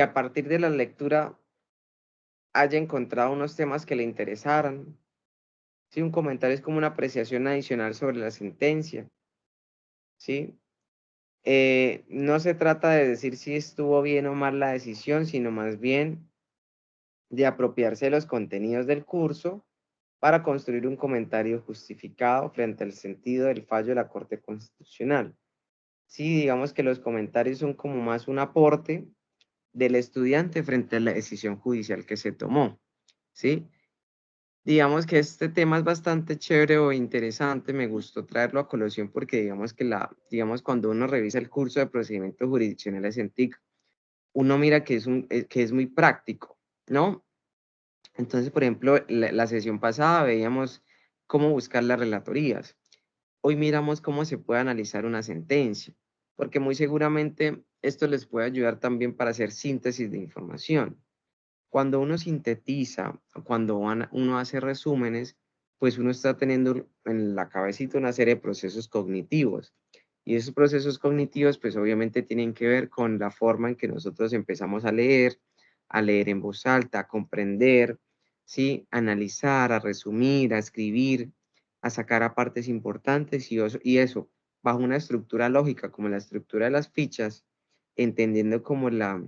a partir de la lectura haya encontrado unos temas que le interesaran. ¿Sí? Un comentario es como una apreciación adicional sobre la sentencia. ¿Sí? No se trata de decir si estuvo bien o mal la decisión, sino más bien de apropiarse de los contenidos del curso para construir un comentario justificado frente al sentido del fallo de la Corte Constitucional. Sí, digamos que los comentarios son como más un aporte del estudiante frente a la decisión judicial que se tomó, ¿sí? Digamos que este tema es bastante chévere o interesante, me gustó traerlo a colación porque digamos que digamos cuando uno revisa el curso de procedimientos jurisdiccionales en TIC, uno mira que que es muy práctico, ¿no? Entonces, por ejemplo, la sesión pasada veíamos cómo buscar las relatorías. Hoy miramos cómo se puede analizar una sentencia, porque muy seguramente esto les puede ayudar también para hacer síntesis de información. Cuando uno sintetiza, cuando uno hace resúmenes, pues uno está teniendo en la cabecita una serie de procesos cognitivos. Y esos procesos cognitivos, pues obviamente tienen que ver con la forma en que nosotros empezamos a leer, a leer en voz alta, a comprender, ¿sí? A analizar, a resumir, a escribir, a sacar a partes importantes y eso bajo una estructura lógica como la estructura de las fichas, entendiendo como la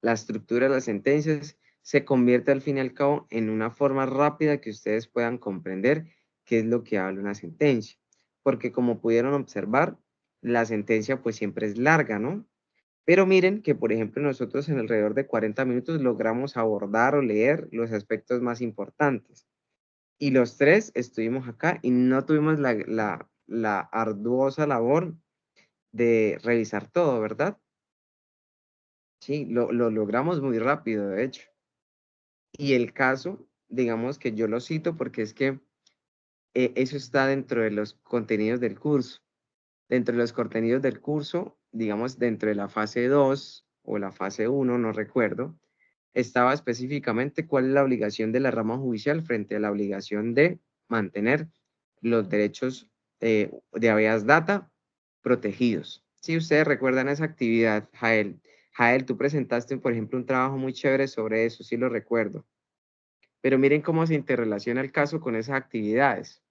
estructura de las sentencias, se convierte al fin y al cabo en una forma rápida que ustedes puedan comprender qué es lo que habla una sentencia. Porque como pudieron observar, la sentencia pues siempre es larga, ¿no? Pero miren que, por ejemplo, nosotros en alrededor de 40 minutos logramos abordar o leer los aspectos más importantes. Y los tres estuvimos acá y no tuvimos la arduosa labor de revisar todo, ¿verdad? Sí, lo logramos muy rápido, de hecho. Y el caso, digamos que yo lo cito porque es que eso está dentro de los contenidos del curso. Dentro de los contenidos del curso, digamos, dentro de la fase 2 o la fase 1, no recuerdo, estaba específicamente cuál es la obligación de la rama judicial frente a la obligación de mantener los derechos de habeas data protegidos. Si ustedes recuerdan esa actividad, Jael. Jael, tú presentaste, por ejemplo, un trabajo muy chévere sobre eso, sí lo recuerdo. Pero miren cómo se interrelaciona el caso con esas actividades.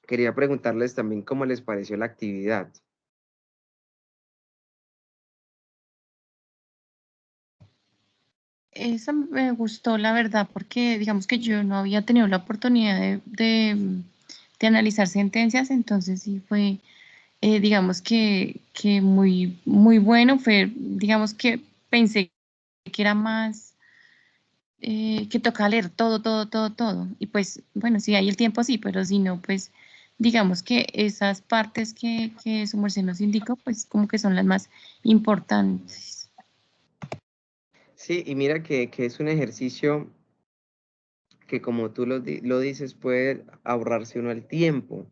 Quería preguntarles también cómo les pareció la actividad. Esa me gustó, la verdad, porque digamos que yo no había tenido la oportunidad de analizar sentencias, entonces sí fue, digamos que muy bueno, fue, digamos que pensé que era más, que tocaba leer todo, y pues, bueno, si hay el tiempo sí, pero si no, pues, digamos que esas partes que su merced nos indicó, pues como que son las más importantes. Sí, y mira que es un ejercicio que como tú lo dices puede ahorrarse uno el tiempo,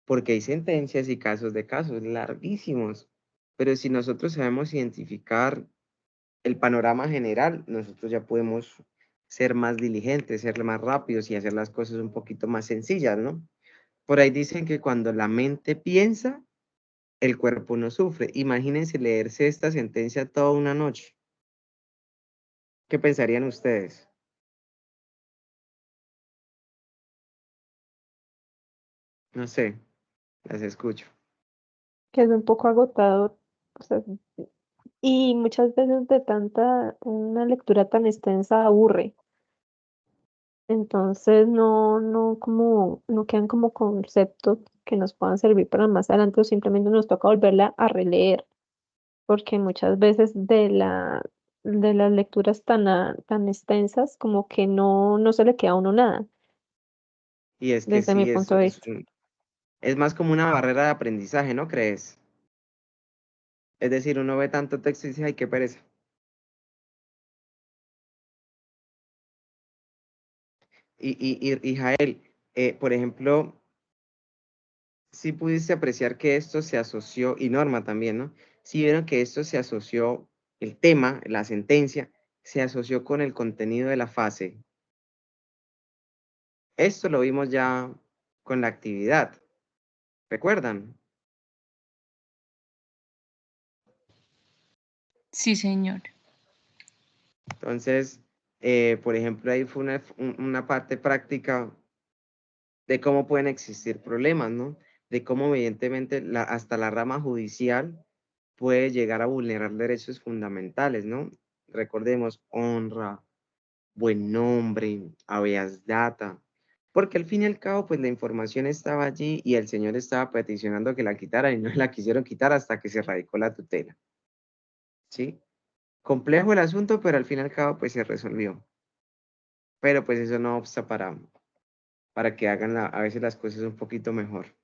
porque hay sentencias y casos de casos larguísimos, pero si nosotros sabemos identificar el panorama general, nosotros ya podemos ser más diligentes, ser más rápidos y hacer las cosas un poquito más sencillas, ¿no? Por ahí dicen que cuando la mente piensa, el cuerpo no sufre. Imagínense leerse esta sentencia toda una noche. ¿Qué pensarían ustedes? No sé, las escucho. Que es un poco agotador. O sea, y muchas veces de tanta, una lectura tan extensa aburre. Entonces no quedan como conceptos que nos puedan servir para más adelante o simplemente nos toca volverla a releer, porque muchas veces de las lecturas tan extensas como que no se le queda a uno nada, Y es que desde mi sí, punto de vista. es más como una barrera de aprendizaje, ¿no crees? Es decir, uno ve tanto texto y dice, ay, qué pereza. Y Jael, por ejemplo, sí pudiste apreciar que esto se asoció, y Norma también, ¿no? Sí vieron que esto se asoció, el tema, la sentencia, se asoció con el contenido de la fase. Esto lo vimos ya con la actividad, ¿recuerdan? Sí, señor. Entonces, por ejemplo, ahí fue una parte práctica de cómo pueden existir problemas, ¿no? De cómo evidentemente hasta la rama judicial puede llegar a vulnerar derechos fundamentales, ¿no? Recordemos honra, buen nombre, habeas data, porque al fin y al cabo, pues la información estaba allí y el señor estaba peticionando que la quitaran y no la quisieron quitar hasta que se radicó la tutela, ¿sí? Complejo el asunto, pero al fin y al cabo, pues se resolvió. Pero pues eso no obsta para que hagan a veces las cosas un poquito mejor.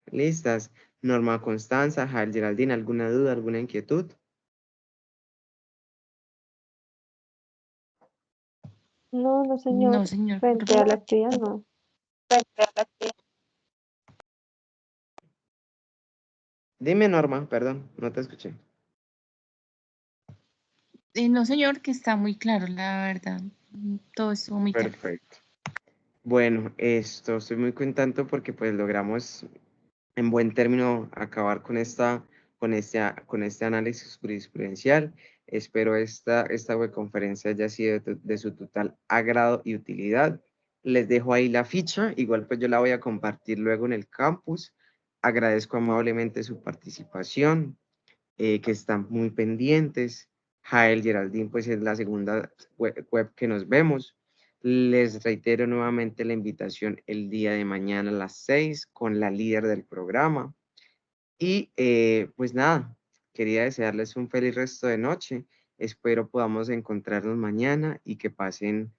Listas. Norma Constanza, Jael Geraldine, ¿alguna duda, alguna inquietud? No, señor, No, señor. frente a la actividad no. Dime, Norma, perdón, no te escuché. No, señor, que está muy claro, la verdad. Todo estuvo muy claro. Perfecto. Bueno, estoy muy contento porque pues logramos en buen término acabar con con este análisis jurisprudencial. Espero esta webconferencia haya sido de su total agrado y utilidad. Les dejo ahí la ficha, igual pues yo la voy a compartir luego en el campus. Agradezco amablemente su participación, que están muy pendientes. Jael Geraldine, pues es la segunda web que nos vemos. Les reitero nuevamente la invitación el día de mañana a las 6 con la líder del programa. Y pues nada, quería desearles un feliz resto de noche. Espero podamos encontrarnos mañana y que pasen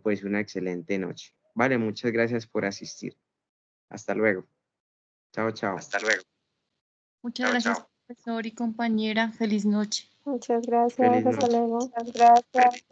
pues una excelente noche. Vale, muchas gracias por asistir. Hasta luego. Chao, chao. Hasta luego. Muchas gracias, profesor y compañera. Feliz noche. Muchas gracias. Feliz Hasta noche. luego. Muchas gracias.